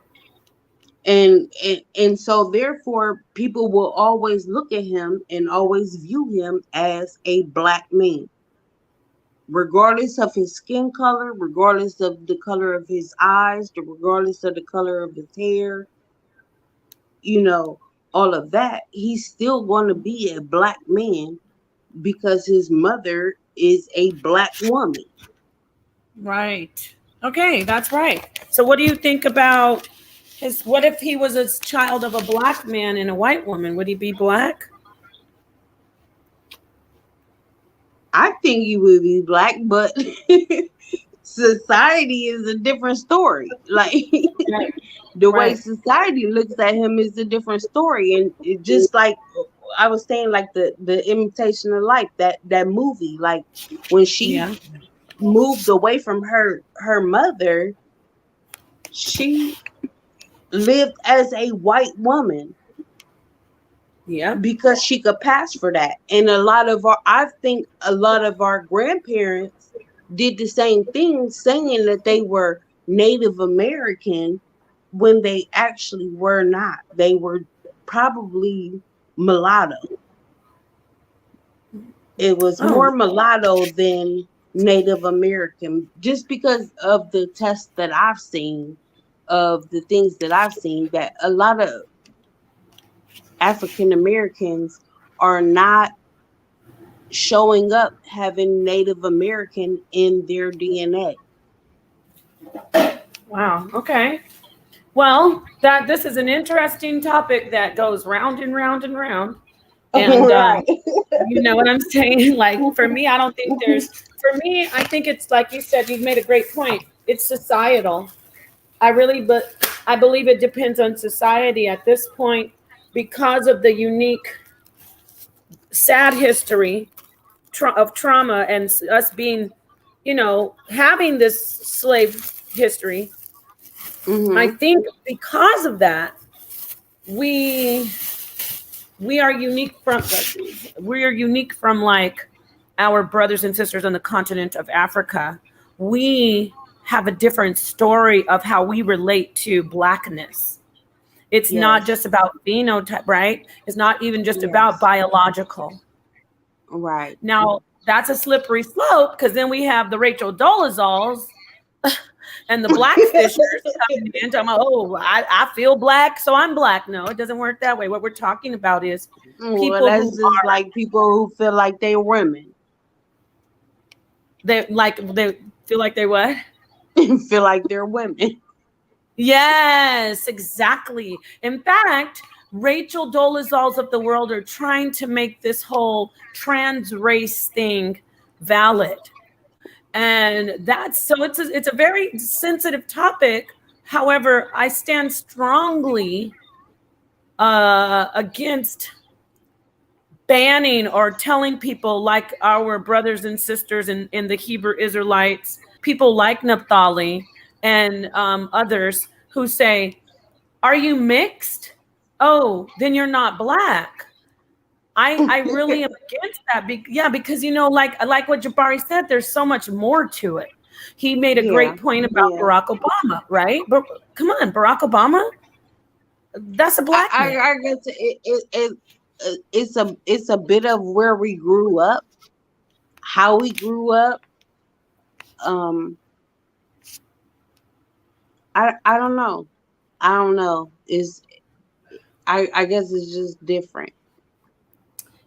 and so therefore, people will always look at him and always view him as a black man, regardless of his skin color, regardless of the color of his eyes, regardless of the color of his hair. You know, all of that. He's still going to be a black man because his mother is a black woman. Right. Okay, that's right. So what do you think about his, what if he was a child of a black man and a white woman? Would he be black? I think he would be black, but society is a different story. Like, Right. the way Right. society looks at him is a different story. And it just like I was saying, like the Imitation of Life, that movie, like when she Yeah. moved away from her mother, she lived as a white woman Yeah. because she could pass for that. And I think a lot of our grandparents did the same thing, saying that they were Native American when they actually were not. They were probably mulatto. It was Oh, more mulatto than Native American, just because of the tests that I've seen, of the things that I've seen, that a lot of African Americans are not showing up having Native American in their DNA. wow. Okay. Well, that this is an interesting topic that goes round and round and round. And Right. you know what I'm saying? Like for me, I don't think there's for me, I think it's like you said, you've made a great point. It's societal. But I believe it depends on society at this point because of the unique sad history of trauma and us being, having this slave history. I Hmm. think because of that, we we are unique from like our brothers and sisters on the continent of Africa. We have a different story of how we relate to blackness. It's not Yes. just about phenotype, right? It's not even just about Yes. biological. Right. Now, that's a slippery slope because then we have the Rachel Dolezals and the blackfishers coming in talking about, oh, I feel black, so I'm black. No, it doesn't work that way. What we're talking about is Well, people that's who just are like people who feel like they're women, they feel like they what? feel like they're women. Yes, exactly. In fact, Rachel Dolezals of the world are trying to make this whole trans race thing valid. And that's so it's a very sensitive topic. However, I stand strongly against banning or telling people like our brothers and sisters in the Hebrew Israelites, people like Naphtali and others who say, are you mixed? Oh, then you're not black. I really am against that. Yeah, because like what Jabari said, there's so much more to it. He made a Yeah. great point about Yeah. Barack Obama, right? But come on, Barack Obama, that's a black man. I guess it's a bit of where we grew up, how we grew up. Um, I don't know. I don't know. Is I guess it's just different.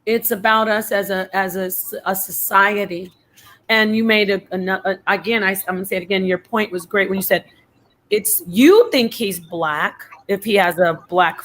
It's about us as a society. And you made again, I'm gonna say it again. Your point was great when you said it's you think he's black if he has a black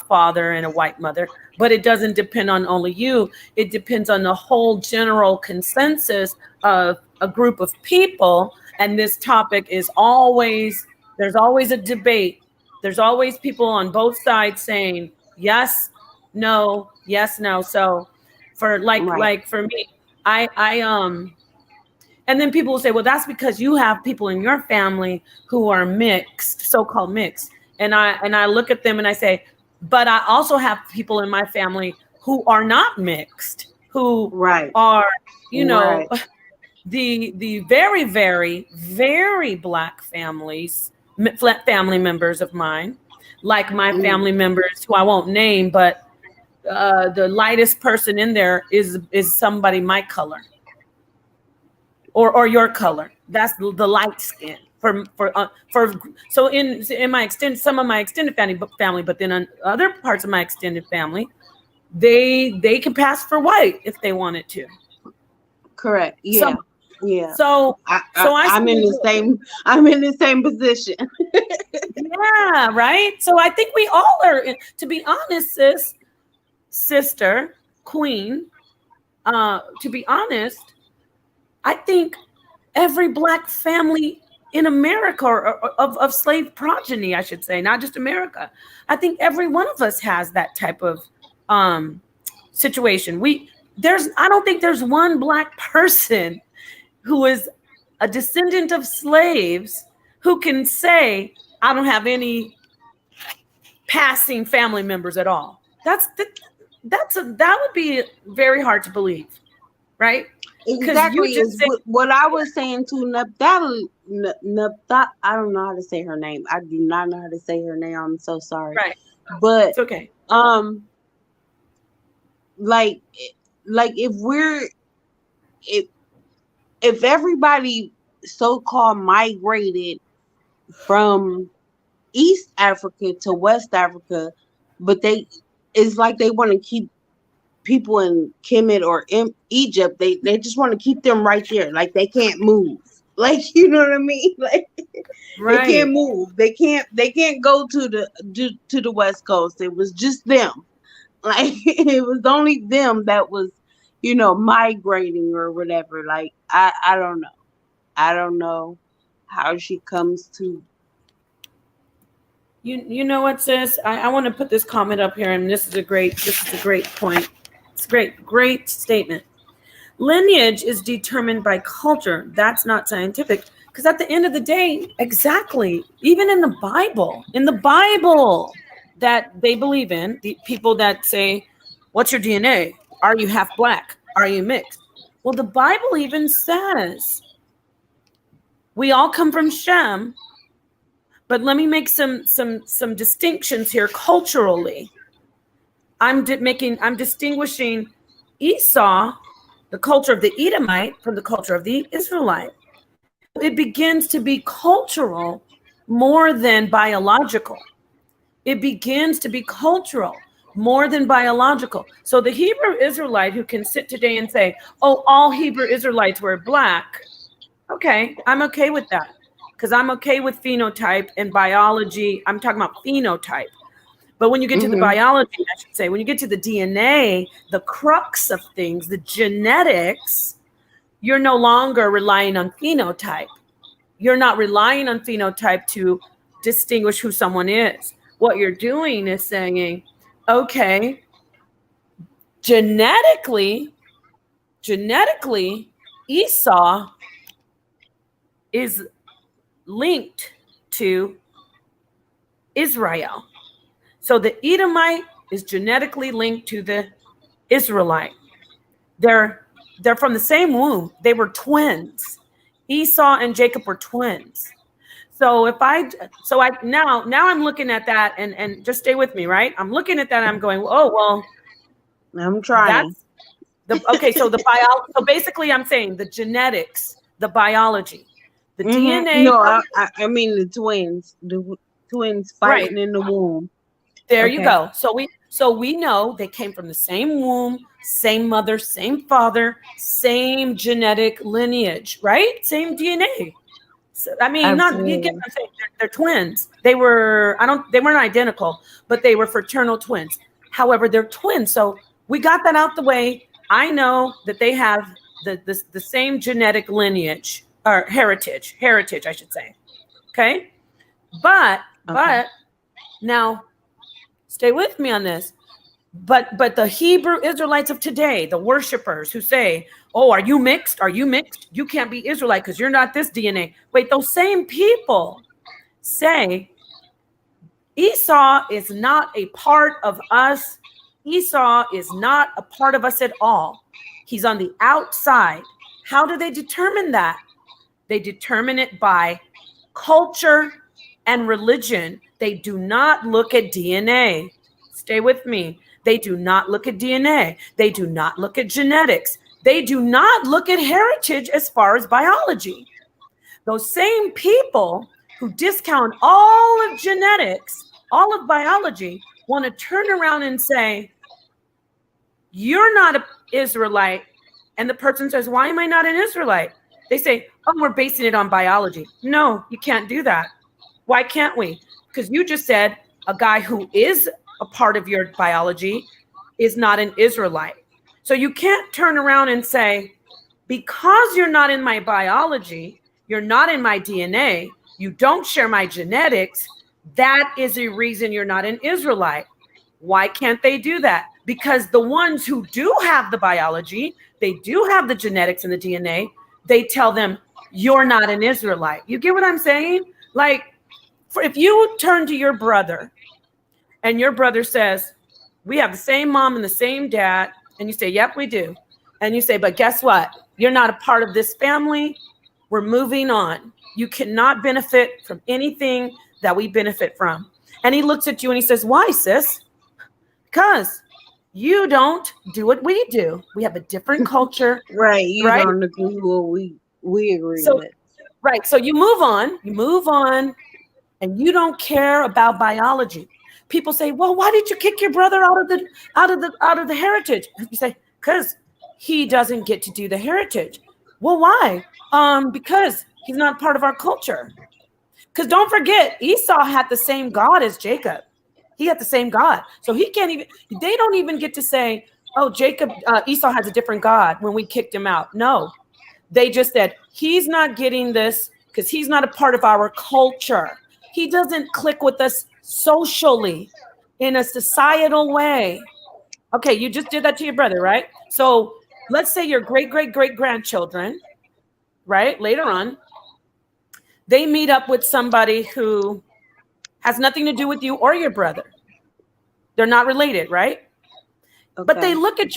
father and a white mother, but it doesn't depend on only you. It depends on the whole general consensus of a group of people. And this topic is always, there's always a debate. There's always people on both sides saying yes, no, yes, no. So for like for me, I and then people will say, well, that's because you have people in your family who are mixed, so-called mixed. And I look at them and I say, but I also have people in my family who are not mixed, who are, the very, very, very black families, family members of mine, like my family members who I won't name, but the lightest person in there is somebody my color. Or your color. That's the light skin so in my some of my extended family, but then on other parts of my extended family, they can pass for white if they wanted to. Correct. Yeah. Yeah. So I'm in the same position. Yeah, right. So I think we all are. To be honest, sister, queen. To be honest, I think every black family in America, or of slave progeny, I should say, not just America. I think every one of us has that type of situation. I don't think there's one black person who is a descendant of slaves who can say, I don't have any passing family members at all. That would be very hard to believe, right? Exactly. What I was saying to Naphtali, I don't know how to say her name. I do not know how to say her name. I'm so sorry. Right. But it's okay. Like if everybody so-called migrated from East Africa to West Africa, but it's like they want to keep people in Kemet or in Egypt, they just want to keep them right there, like they can't move, like, you know what I mean, like They can't move, they can't go to the West Coast. It was just them, like it was only them that was, migrating or whatever. Like I don't know how she comes to. You know what, sis? I want to put this comment up here, and this is a great point. It's a great statement. Lineage is determined by culture. That's not scientific. Because at the end of the day, exactly, even in the Bible that they believe in, the people that say, what's your DNA? Are you half black? Are you mixed? Well, the Bible even says we all come from Shem. But let me make some distinctions here culturally. I'm distinguishing Esau, the culture of the Edomite, from the culture of the Israelite. It begins to be cultural more than biological. It begins to be cultural more than biological. So the Hebrew Israelite who can sit today and say, oh, all Hebrew Israelites were black. Okay, I'm okay with that. Because I'm okay with phenotype and biology. I'm talking about phenotype. But when you get to the biology, I should say, when you get to the DNA, the crux of things, the genetics, you're no longer relying on phenotype. You're not relying on phenotype to distinguish who someone is. What you're doing is saying, okay, genetically, Esau is linked to Israel. So the Edomite is genetically linked to the Israelite. They're from the same womb. They were twins. Esau and Jacob were twins. So now I'm looking at that and just stay with me, right? I'm looking at that and I'm going, oh well, I'm trying. So basically I'm saying the genetics, the biology, the DNA. No, I mean the twins fighting in the womb. There you Okay. go. So we know they came from the same womb, same mother, same father, same genetic lineage, right? Same DNA. So, I mean, not you get Absolutely. what I'm saying. They're twins. They weren't identical, but they were fraternal twins. However, they're twins. So we got that out the way. I know that they have the same genetic lineage or heritage, I should say. Okay. But Okay. now stay with me on this. But the Hebrew Israelites of today, the worshipers who say, "Oh, are you mixed? Are you mixed? You can't be Israelite because you're not this DNA." Wait, those same people say Esau is not a part of us. Esau is not a part of us at all. He's on the outside. How do they determine that? They determine it by culture and religion. They do not look at DNA. Stay with me. They do not look at DNA. They do not look at genetics. They do not look at heritage as far as biology. Those same people who discount all of genetics, all of biology, want to turn around and say, "You're not an Israelite." And the person says, "Why am I not an Israelite?" They say, "Oh, we're basing it on biology." No, you can't do that. Why can't we? Because you just said a guy who is a part of your biology is not an Israelite. So you can't turn around and say, because you're not in my biology, you're not in my DNA, you don't share my genetics, that is a reason you're not an Israelite. Why can't they do that? Because the ones who do have the biology, they do have the genetics and the DNA, they tell them, "You're not an Israelite." You get what I'm saying? Like, if you turn to your brother and your brother says, "We have the same mom and the same dad," and you say, "Yep, we do." And you say, "But guess what? You're not a part of this family. We're moving on. You cannot benefit from anything that we benefit from." And he looks at you and he says, "Why, sis?" "Because you don't do what we do. We have a different culture," Right. You right? don't agree with what we agree So, with. right. So you move on, and you don't care about biology. People say, "Well, why did you kick your brother out of the heritage?" You say, "Because he doesn't get to do the heritage." "Well, why?" Because he's not part of our culture. Because don't forget, Esau had the same God as Jacob. He had the same God. So he can't even, they don't even get to say, "Oh, Esau has a different God," when we kicked him out. No, they just said, "He's not getting this because he's not a part of our culture. He doesn't click with us socially in a societal way." Okay, you just did that to your brother, right? So let's say your great grandchildren, right? Later on, they meet up with somebody who has nothing to do with you or your brother. They're not related, right? But they Okay. look at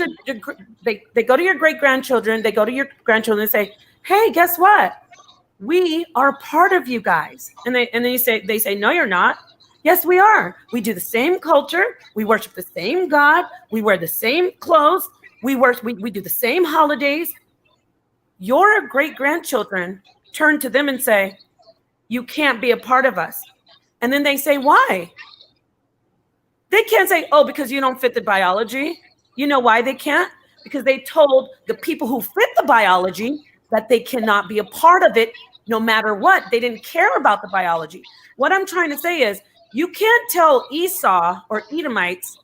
they go to your great grandchildren, they go to your grandchildren and say, "Hey, guess what? We are part of you guys." And then they say, "No, you're not." "Yes, we are. We do the same culture. We worship the same God. We wear the same clothes. We do the same holidays." Your great grandchildren turn to them and say, "You can't be a part of us." And then they say, "Why?" They can't say, "Oh, because you don't fit the biology." You know why they can't? Because they told the people who fit the biology that they cannot be a part of it no matter what. They didn't care about the biology. What I'm trying to say is, you can't tell Esau or Edomites,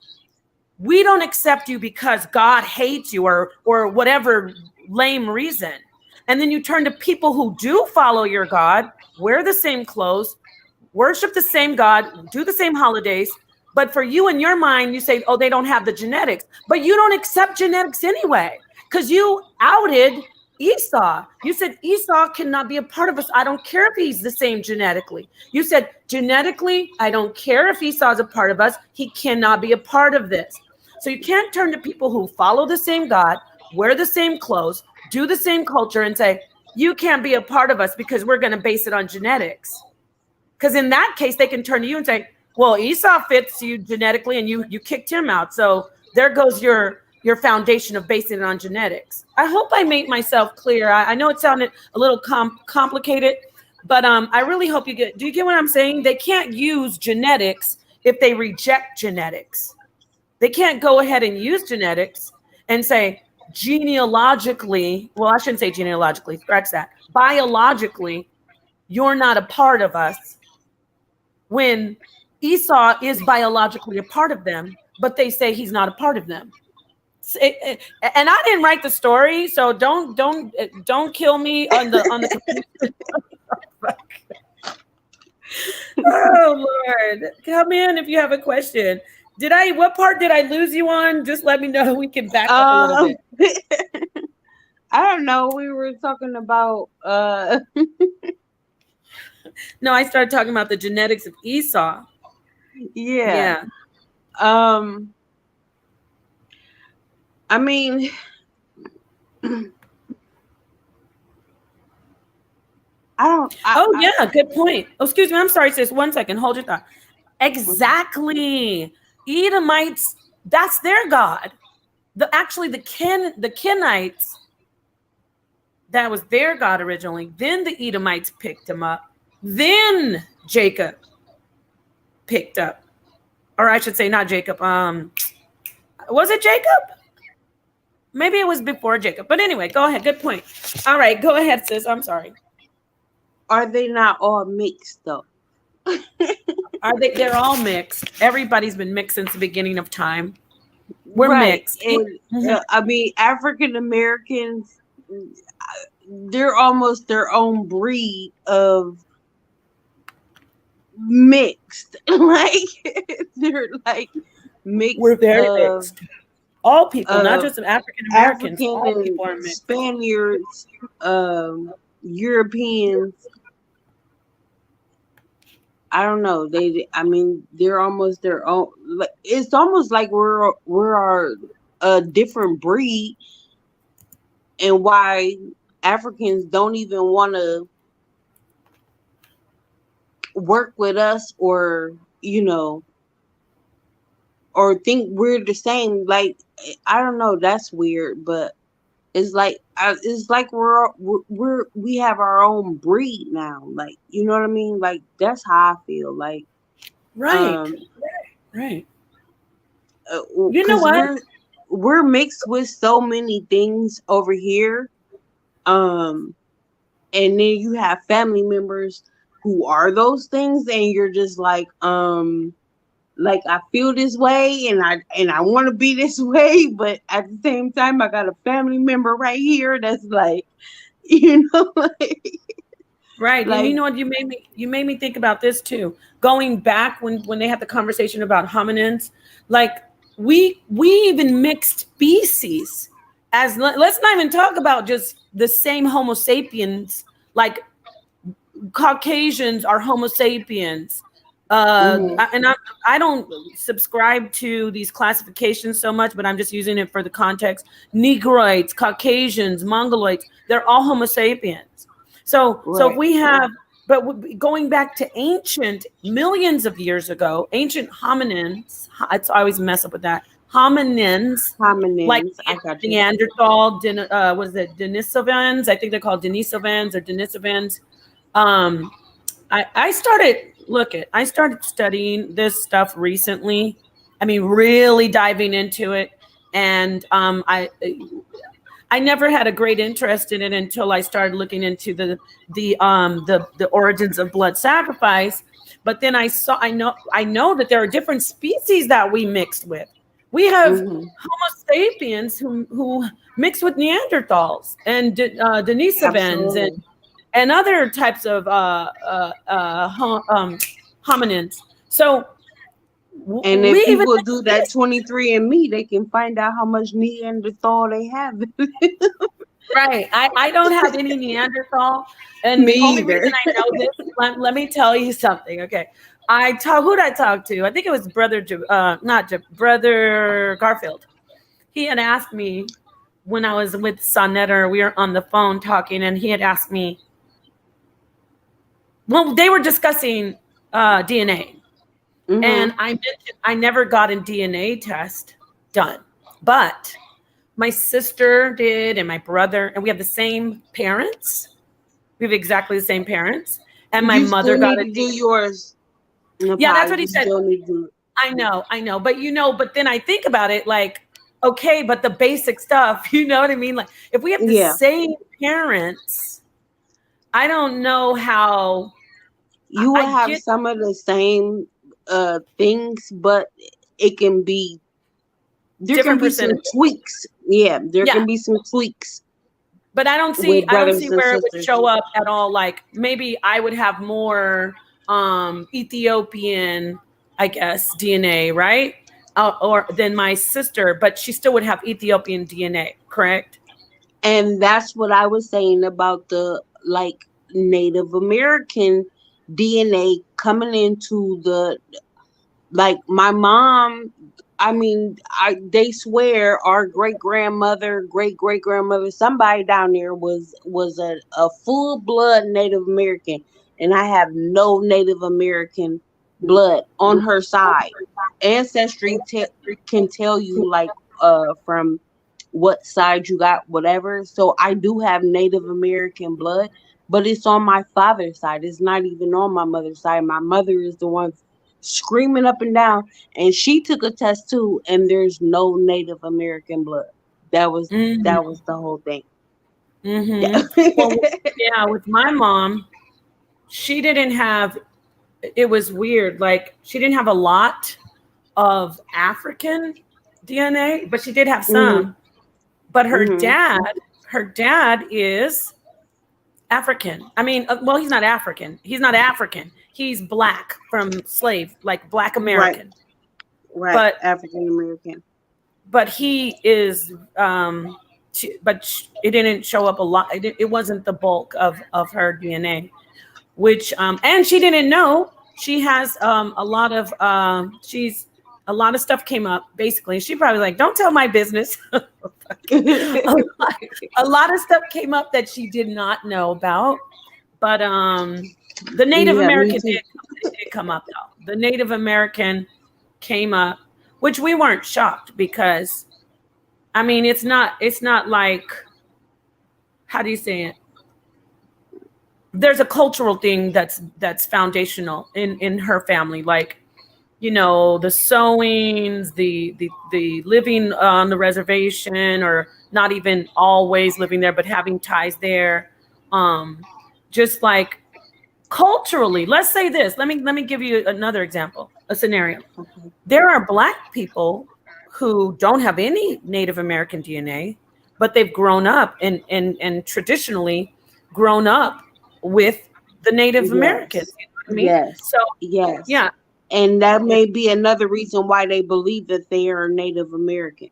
"We don't accept you because God hates you," or whatever lame reason. And then you turn to people who do follow your God, wear the same clothes, worship the same God, do the same holidays. But for you in your mind, you say, "Oh, they don't have the genetics." But you don't accept genetics anyway, because you outed Esau. You said Esau cannot be a part of us. I don't care if he's the same genetically. You said genetically, I don't care if Esau's a part of us. He cannot be a part of this. So you can't turn to people who follow the same God, wear the same clothes, do the same culture and say, "You can't be a part of us because we're going to base it on genetics." Because in that case, they can turn to you and say, "Well, Esau fits you genetically and you kicked him out. So there goes your foundation of basing it on genetics." I hope I made myself clear. I know it sounded a little complicated, but I really hope do you get what I'm saying? They can't use genetics if they reject genetics. They can't go ahead and use genetics and say genealogically, well, I shouldn't say genealogically, scratch that. Biologically, you're not a part of us, when Esau is biologically a part of them, but they say he's not a part of them. And I didn't write the story, so don't kill me on the computer. Oh Lord, come in if you have a question. What part did I lose you on? Just let me know. We can back up a little bit. I don't know. We were talking about No, I started talking about the genetics of Esau. Yeah. I mean, yeah, good point. Oh, excuse me. I'm sorry, sis. 1 second. Hold your thought. Exactly. Edomites, that's their God. The Kenites, that was their God originally. Then the Edomites picked him up. Then Jacob picked up. Or I should say not Jacob. Was it Jacob? Maybe it was before Jacob. But anyway, go ahead. Good point. All right, go ahead, sis. I'm sorry. Are they not all mixed though? They're all mixed. Everybody's been mixed since the beginning of time. We're mixed. And, I mean, African Americans, they're almost their own breed of mixed. Like they're like mixed. We're very mixed. All people, not just African Americans. All people are mixed. Spaniards, Europeans. I don't know. They're almost their own. It's almost like we're a different breed, and why Africans don't even want to work with us, or or think we're the same. Like, I don't know. That's weird, but it's like we have our own breed now. Like, you know what I mean? Like, that's how I feel. Like, right. You know what? We're mixed with so many things over here. And then you have family members who are those things, and you're just like I feel this way, and I want to be this way, but at the same time, I got a family member right here that's like, like, right. Like, and you know what? You made me think about this too. Going back when they had the conversation about hominins, like we even mixed species. Let's not even talk about just the same Homo sapiens. Like, Caucasians are Homo sapiens. And I don't subscribe to these classifications so much, but I'm just using it for the context. Negroids, Caucasians, Mongoloids, they're all Homo sapiens. So we have, but going back to ancient, millions of years ago, ancient hominins, I always mess up with that. Hominins, like Neanderthal, what is it, Denisovans? I think they're called Denisovans or Denisovans. I started studying this stuff recently. I mean, really diving into it, and I never had a great interest in it until I started looking into the origins of blood sacrifice. But then I know that there are different species that we mixed with. We have Homo sapiens who mix with Neanderthals and Denisovans and other types of hominins. So, and if people do that 23andMe, they can find out how much Neanderthal they have. Right. I don't have any Neanderthal, and me the only either. reason I know this, let me tell you something. Okay, who'd I talk to? I think it was Brother Garfield. He had asked me when I was with Sonetta, we were on the phone talking, and he had asked me. Well, they were discussing DNA, and I mentioned I never got a DNA test done, but my sister did, and my brother, and we have the same parents. We have exactly the same parents, and my mother got to do yours. Yeah, that's what he You said. still need to. I know. But then I think about it like, okay, but the basic stuff, you know what I mean? Like if we have the Yeah. same parents, I don't know how You will I have get some of the same things, but it can be there can different be some percentages. tweaks. Yeah, there Yeah. can be some tweaks But I don't see with brothers and where it would sisters. show up at all. Like maybe I would have more Ethiopian, I guess, DNA, right? Or than my sister, but she still would have Ethiopian DNA, correct? And that's what I was saying about the like Native American DNA coming into the like my mom. I mean, they swear our great great grandmother, somebody down there was a full blood Native American, and I have no Native American blood on her side. Ancestry can tell you like from what side you got, whatever. So I do have Native American blood, but it's on my father's side. It's not even on my mother's side. My mother is the one screaming up and down, and she took a test too, and there's no Native American blood. That was Mm-hmm. that was the whole thing. Mm-hmm. Well, yeah, with my mom, she didn't have. It was weird. Like she didn't have a lot of African DNA, but she did have Mhm, some. But mhm. her dad is African. I mean, well, he's not African. He's not African. He's black from slave, like Black Right, American. right. But African American. he is. It didn't show up a lot. It wasn't the bulk of her DNA, which and she didn't know she has a lot of she's a lot of stuff came up basically. She probably like, don't tell my business. A lot of stuff came up that she did not know about, but the Native Yeah, me American too. did come up though. The Native American came up, which we weren't shocked because I mean it's not like, how do you say it? There's a cultural thing that's foundational in her family, like the sewings, the living on the reservation, or not even always living there but having ties there, just like culturally. Let's say this, let me give you another example, a scenario. Okay. There are black people who don't have any Native American DNA, but they've grown up and traditionally grown up with the Native Americans. Yes, You know what I mean? yes, So yes. yeah, And that may be another reason why they believe that they are Native American.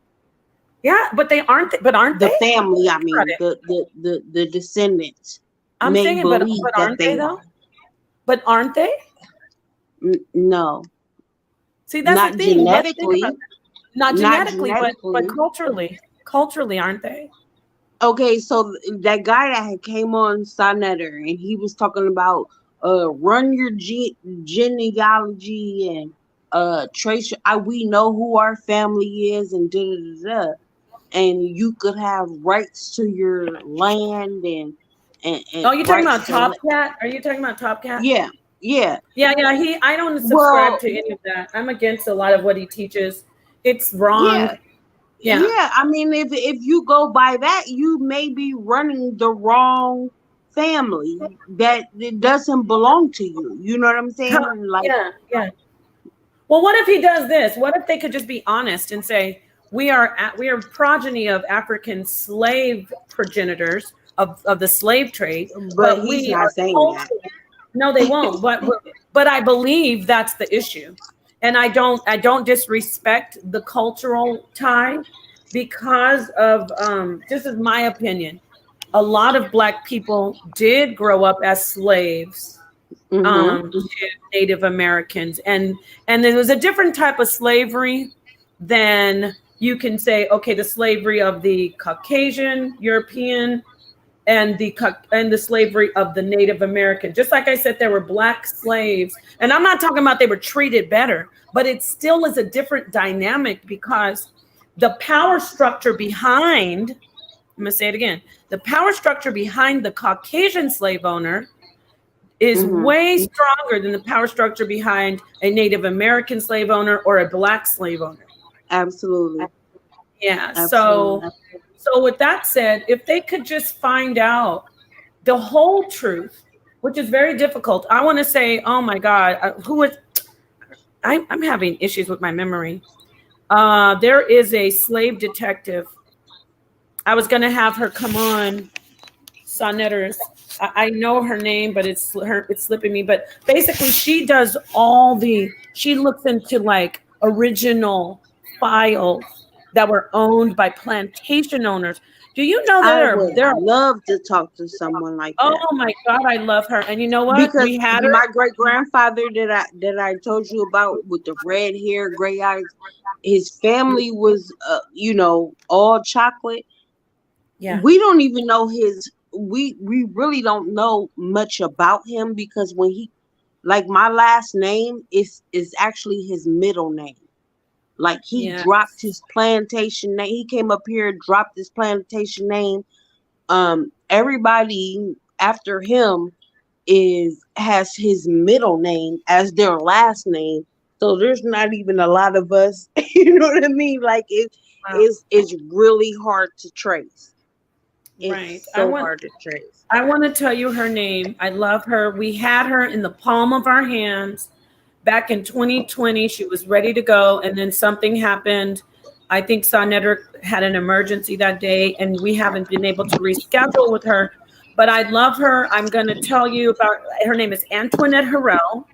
yeah, but they aren't. But aren't The they? family, I Think about mean, it. the descendants I'm may saying, but believe that aren't they they though? are. But aren't they? No, See, that's the not thing. Let's think about genetically, that. Not not genetically, but genetically. culturally, aren't they? Okay, so that guy that had came on Sonetter and he was talking about run your genealogy and trace we know who our family is and da da da da. And you could have rights to your land and Oh, you talking rights about to Top Cat? Are you talking about Top Cat? yeah, yeah. Yeah. I don't subscribe Well, to any of that. I'm against a lot of what he teaches. It's wrong. yeah. Yeah. Yeah, I mean, if you go by that, you may be running the wrong family that it doesn't belong to you. You know what I'm saying? Like, Yeah. Yeah. Well, what if he does this? What if they could just be honest and say, we are progeny of African slave progenitors of the slave trade, but but he's we not are saying that. culturally. No, they won't. But I believe that's the issue, and I don't disrespect the cultural tie because of this is my opinion. A lot of Black people did grow up as slaves Mm-hmm. to Native Americans, and there was a different type of slavery than you can say, okay, the slavery of the Caucasian European and the slavery of the Native American. Just like I said, there were Black slaves, and I'm not talking about they were treated better, but it still is a different dynamic because the power structure behind, I'm gonna say it again, the power structure behind the Caucasian slave owner is way stronger than the power structure behind a Native American slave owner or a Black slave owner. Absolutely. Yeah. Absolutely. So with that said, if they could just find out the whole truth, which is very difficult. I want to say, oh my God, I'm having issues with my memory. There is a slave detective. I was going to have her come on, Sonnetters. I know her name, but it's slipping me. But basically, she looks into like original files that were owned by plantation owners. Do you know that I would love to talk to someone like that. Oh my God, I love her. And you know what? Because We had her. my great grandfather that I told you about with the red hair, gray eyes, his family was all chocolate. Yeah. We don't even know we really don't know much about him, because when he, like, my last name is actually his middle name. Like, he dropped his plantation name. He came up here, dropped his plantation name. Everybody after him has his middle name as their last name. So there's not even a lot of us. You know what I mean? Like, it's really hard to trace. It's so hard to trace. I want to tell you her name. I love her. We had her in the palm of our hands back in 2020. She was ready to go, and then something happened. I think Sonnetter had an emergency that day, and we haven't been able to reschedule with her. But I love her. I'm going to tell you about her. Name is Antoinette Harrell.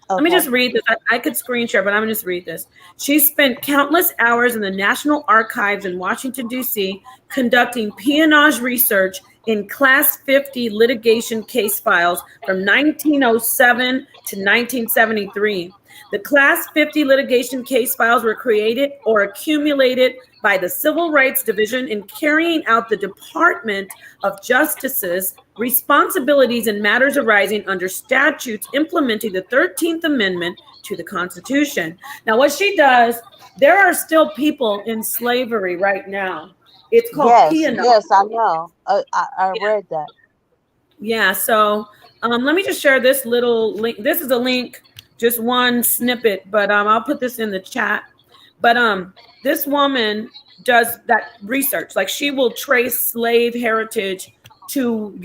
Okay. Let me just read this. I could screen share, but I'm going to just read this. She spent countless hours in the National Archives in Washington, D.C., conducting peonage research in Class 50 litigation case files from 1907 to 1973. The Class 50 litigation case files were created or accumulated by the Civil Rights Division in carrying out the Department of Justice's responsibilities in matters arising under statutes implementing the 13th Amendment to the Constitution. Now, what she does, there are still people in slavery right now. It's called peonage. Yes, I know. I read that. Yeah, so let me just share this little link. This is a link, just one snippet, but I'll put this in the chat. But this woman does that research. Like, she will trace slave heritage stepping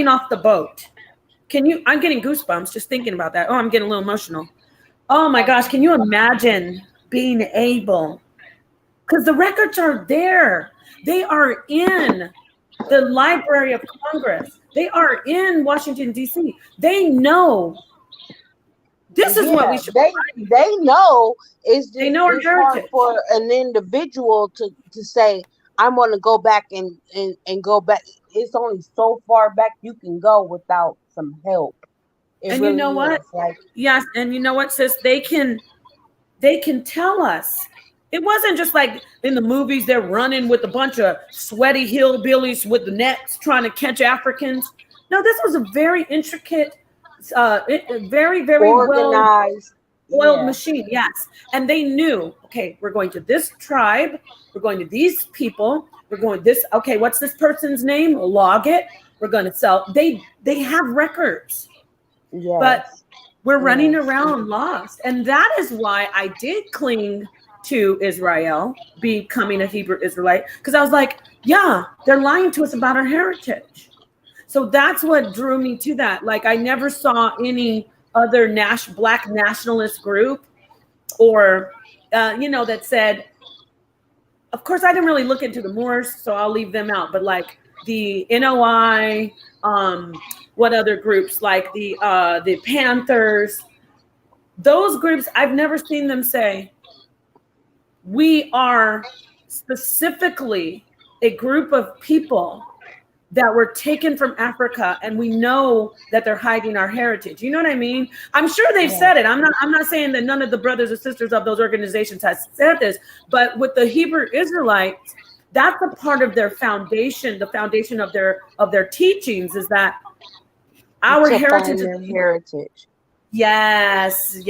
off the boat. I'm getting goosebumps just thinking about that. Oh, I'm getting a little emotional. Oh my gosh, can you imagine being able, because the records are there. They are in the Library of Congress. They are in Washington, D.C. They know. This is what we should. They know. They know our heritage. Hard for an individual to say, I want to go back and go back. It's only so far back you can go without some help. And really, you know what? Yes, and you know what, sis? They can tell us. It wasn't just like in the movies, they're running with a bunch of sweaty hillbillies with the nets trying to catch Africans. No, this was a very intricate, very, very organized, oiled machine. Yes. And they knew, okay, we're going to this tribe. We're going to these people. We're going this. Okay, what's this person's name? We'll log it. We're going to sell. They have records. Yes. But we're running around lost. And that is why I did cling to Israel, becoming a Hebrew Israelite, because I was like, yeah, they're lying to us about our heritage. So that's what drew me to that. Like, I never saw any other Black nationalist group or, that said, of course, I didn't really look into the Moors, so I'll leave them out. But like the NOI, what other groups, like the Panthers, those groups, I've never seen them say, we are specifically a group of people that were taken from Africa, and we know that they're hiding our heritage. You know what I mean? I'm sure they've said it. I'm not saying that none of the brothers or sisters of those organizations has said this, but with the Hebrew Israelites, that's a part of their foundation. The foundation of their teachings is that our heritage is heritage. Yes.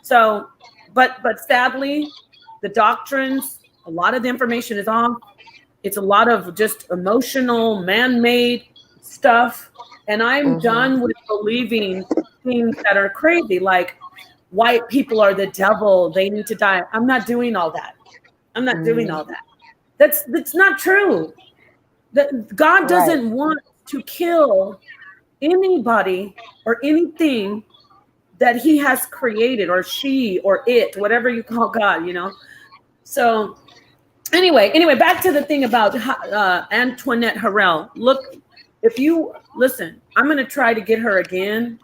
So, but sadly, the doctrines, a lot of the information is off. It's a lot of just emotional, man-made stuff. And I'm done with believing things that are crazy, like white people are the devil, they need to die. I'm not doing all that. I'm not doing all that. That's not true. That God doesn't want to kill anybody or anything that he has created, or she or it, whatever you call God, you know. So anyway, back to the thing about Antoinette Harrell. Look, if you listen, I'm going to try to get her again.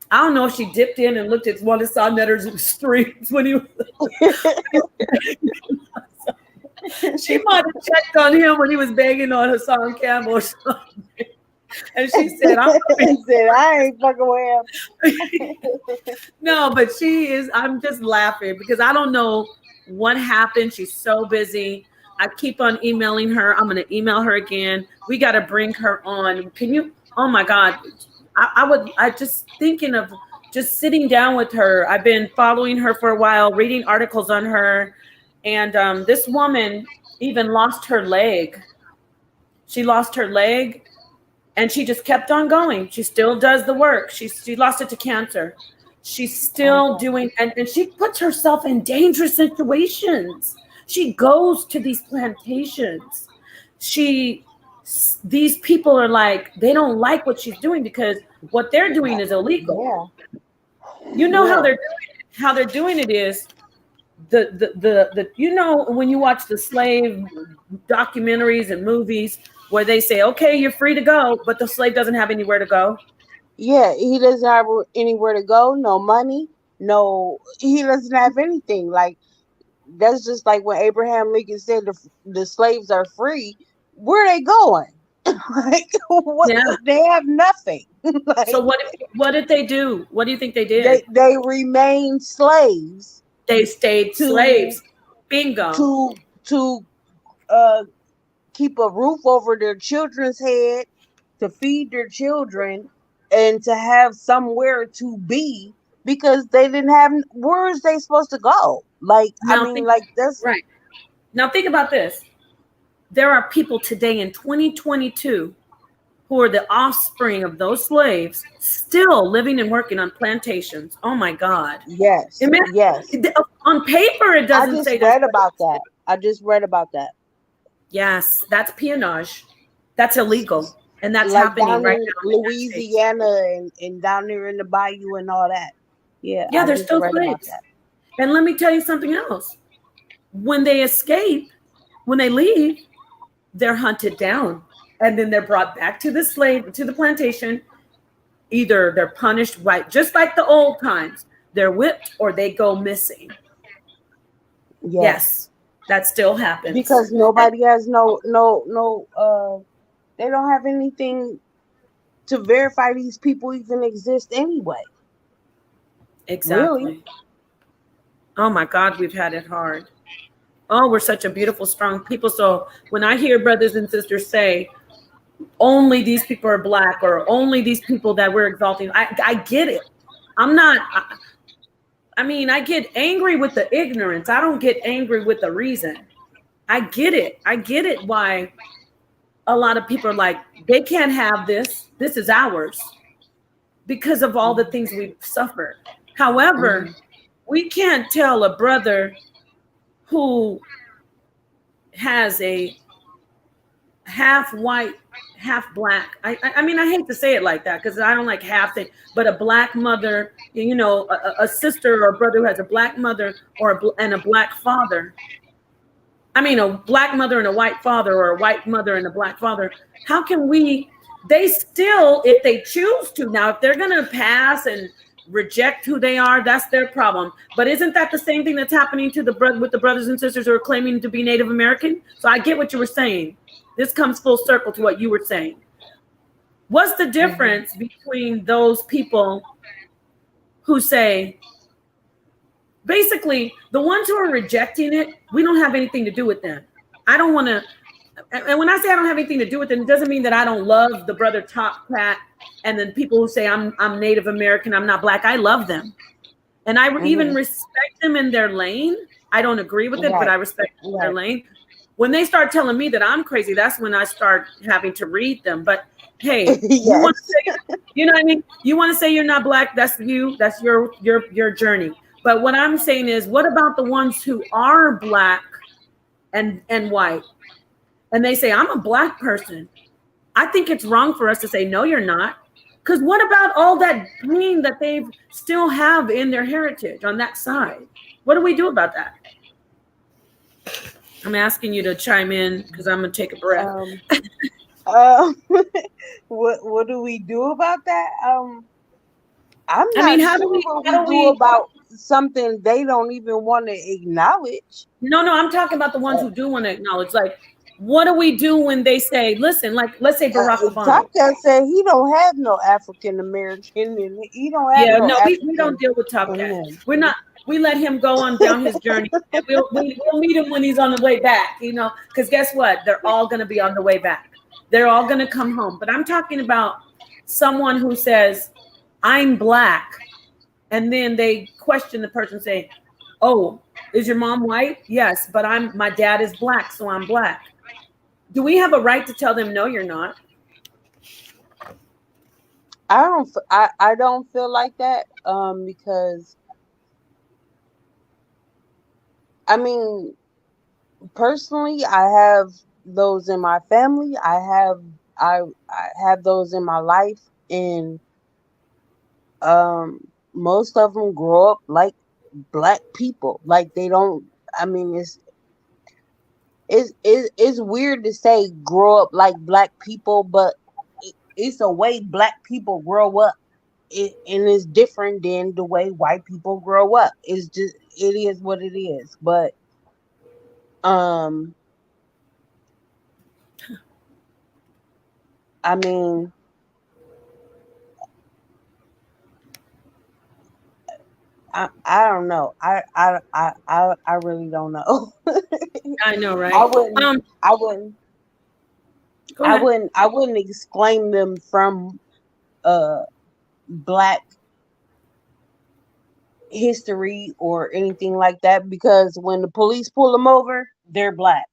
I don't know if she dipped in and looked at one of Sonetter's streams when he was. She might have checked on him when he was banging on Hassan Campbell or something. And she said, I ain't fucking with him. No, but she is. I'm just laughing because I don't know what happened. She's so busy. I keep on emailing her. I'm going to email her again. We got to bring her on. Can you? Oh my God. I just thinking of just sitting down with her. I've been following her for a while, reading articles on her. And this woman even lost her leg. She lost her leg and she just kept on going. She still does the work. She lost it to cancer. She's still doing, and she puts herself in dangerous situations. She goes to these plantations. These people are like, they don't like what she's doing because what they're doing is illegal. Yeah. You know how they're doing it. How they're doing it is the you know, when you watch the slave documentaries and movies where they say, okay, you're free to go, but the slave doesn't have anywhere to go. Yeah, he doesn't have anywhere to go, no money, he doesn't have anything. Like, that's just like when Abraham Lincoln said the slaves are free. Where are they going? Like, what? Yeah. They have nothing. Like, so what did they do? What do you think they did? They remained slaves. They stayed slaves. Bingo. To keep a roof over their children's head, to feed their children, and to have somewhere to be, because they didn't have, where is they supposed to go? Like, now, I mean, like, that's right. Now think about this. There are people today in 2022 who are the offspring of those slaves still living and working on plantations. Oh my God. Yes. Yes. On paper, it doesn't say that. I just read about that. Yes, that's peonage. That's illegal. And that's like happening right now in Louisiana and down there in the bayou and all that. Yeah. Yeah, they're still slaves. And let me tell you something else. When they escape, when they leave, they're hunted down. And then they're brought back to the plantation. Either they're punished, right, just like the old times. They're whipped or they go missing. Yes, that still happens. Because nobody has they don't have anything to verify these people even exist anyway. Exactly. Really? Oh my God, we've had it hard. Oh, we're such a beautiful, strong people. So when I hear brothers and sisters say, only these people are black, or only these people that we're exalting, I get it. I get angry with the ignorance. I don't get angry with the reason. I get it. I get it why a lot of people are like, they can't have this. This is ours because of all the things we've suffered. However, we can't tell a brother who has a half white, half black. I mean, I hate to say it like that because I don't like half thing, but a black mother, you know, a sister or a brother who has a black mother and a black father. I mean, a black mother and a white father, or a white mother and a black father. How can they still, if they choose to, now, if they're going to pass and reject who they are, that's their problem. But isn't that the same thing that's happening to with the brothers and sisters who are claiming to be Native American? So I get what you were saying. This comes full circle to what you were saying. What's the difference between those people who say, basically, the ones who are rejecting it, we don't have anything to do with them. I don't want to, and when I say I don't have anything to do with them, it doesn't mean that I don't love the brother Top Pat and then people who say I'm Native American, I'm not black. I love them. And I even respect them in their lane. I don't agree with it, but I respect their lane. When they start telling me that I'm crazy, that's when I start having to read them. But hey, Yes. you want to say, you know what I mean? You want to say you're not black, that's you, that's your journey. But what I'm saying is, what about the ones who are black and white? And they say, I'm a black person. I think it's wrong for us to say, no, you're not. Because what about all that green that they still have in their heritage on that side? What do we do about that? I'm asking you to chime in because I'm going to take a breath. Um, what do we do about that? I'm I not mean, sure what we do about something they don't even want to acknowledge. No, I'm talking about the ones who do want to acknowledge. Like, what do we do when they say, listen, like, let's say Barack Obama. Taka said he don't have no African American and he don't have Yeah, no no, African we don't deal with Top in Cat. him. We're not. We let him go on down his journey, and we'll meet him when he's on the way back. You know, because guess what? They're all going to be on the way back. They're all going to come home. But I'm talking about someone who says, "I'm black," and then they question the person, saying, "Oh, is your mom white?" Yes, but my dad is black, so I'm black. Do we have a right to tell them, no, you're not? I don't feel like that because I mean personally I have those in my family. I have those in my life, and um most of them grow up like black people. Like they don't. I mean, it's weird to say grow up like black people, but it's a way black people grow up. And it's different than the way white people grow up. It's just it is what it is. But I mean, I don't know. I really don't know. I know, right? I wouldn't I wouldn't Go ahead. I wouldn't exclaim them from black history or anything like that, because when the police pull them over, they're black.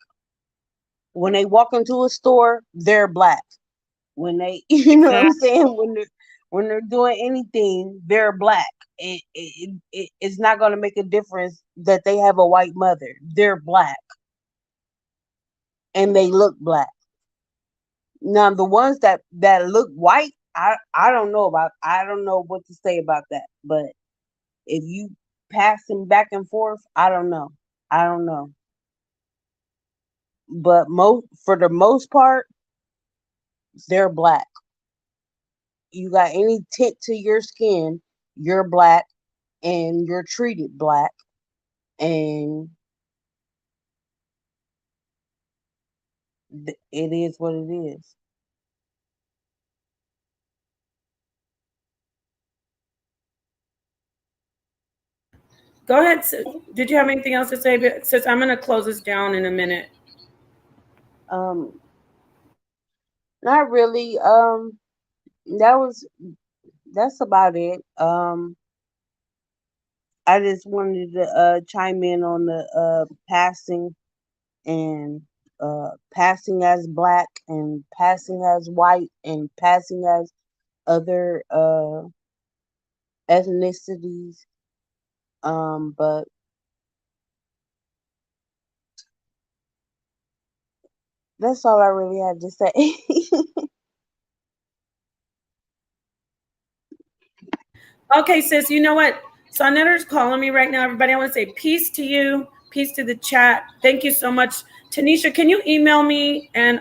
When they walk into a store, they're black. When they, you know what I'm saying? When they're doing anything, they're black. It's not going to make a difference that they have a white mother. They're black and they look black. Now the ones that look white, I don't know about. I don't know what to say about that. But if you pass them back and forth, I don't know. I don't know. But for the most part, they're black. You got any tint to your skin, you're black and you're treated black, and it is what it is. Go ahead. Did you have anything else to say? Sis, I'm going to close this down in a minute. Um, Not really. That was that's about it. I just wanted to chime in on the passing and passing as black and passing as white and passing as other ethnicities. But that's all I really had to say. Okay, sis, you know what? Sonetter's calling me right now. Everybody, I want to say peace to you, peace to the chat. Thank you so much. Tanisha, can you email me? And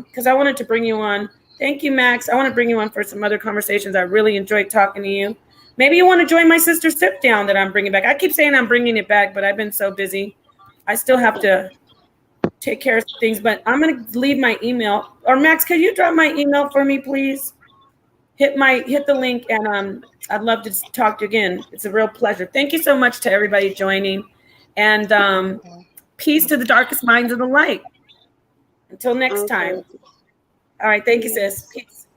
because I wanted to bring you on. Thank you, Max. I want to bring you on for some other conversations. I really enjoyed talking to you. Maybe you want to join my sister sit down that I'm bringing back. I keep saying I'm bringing it back, but I've been so busy. I still have to take care of things, but I'm going to leave my email. Or Max, could you drop my email for me, please? Hit the link, and I'd love to talk to you again. It's a real pleasure. Thank you so much to everybody joining, and peace to the darkest minds of the light. Until next time. All right. Thank you, sis. Peace.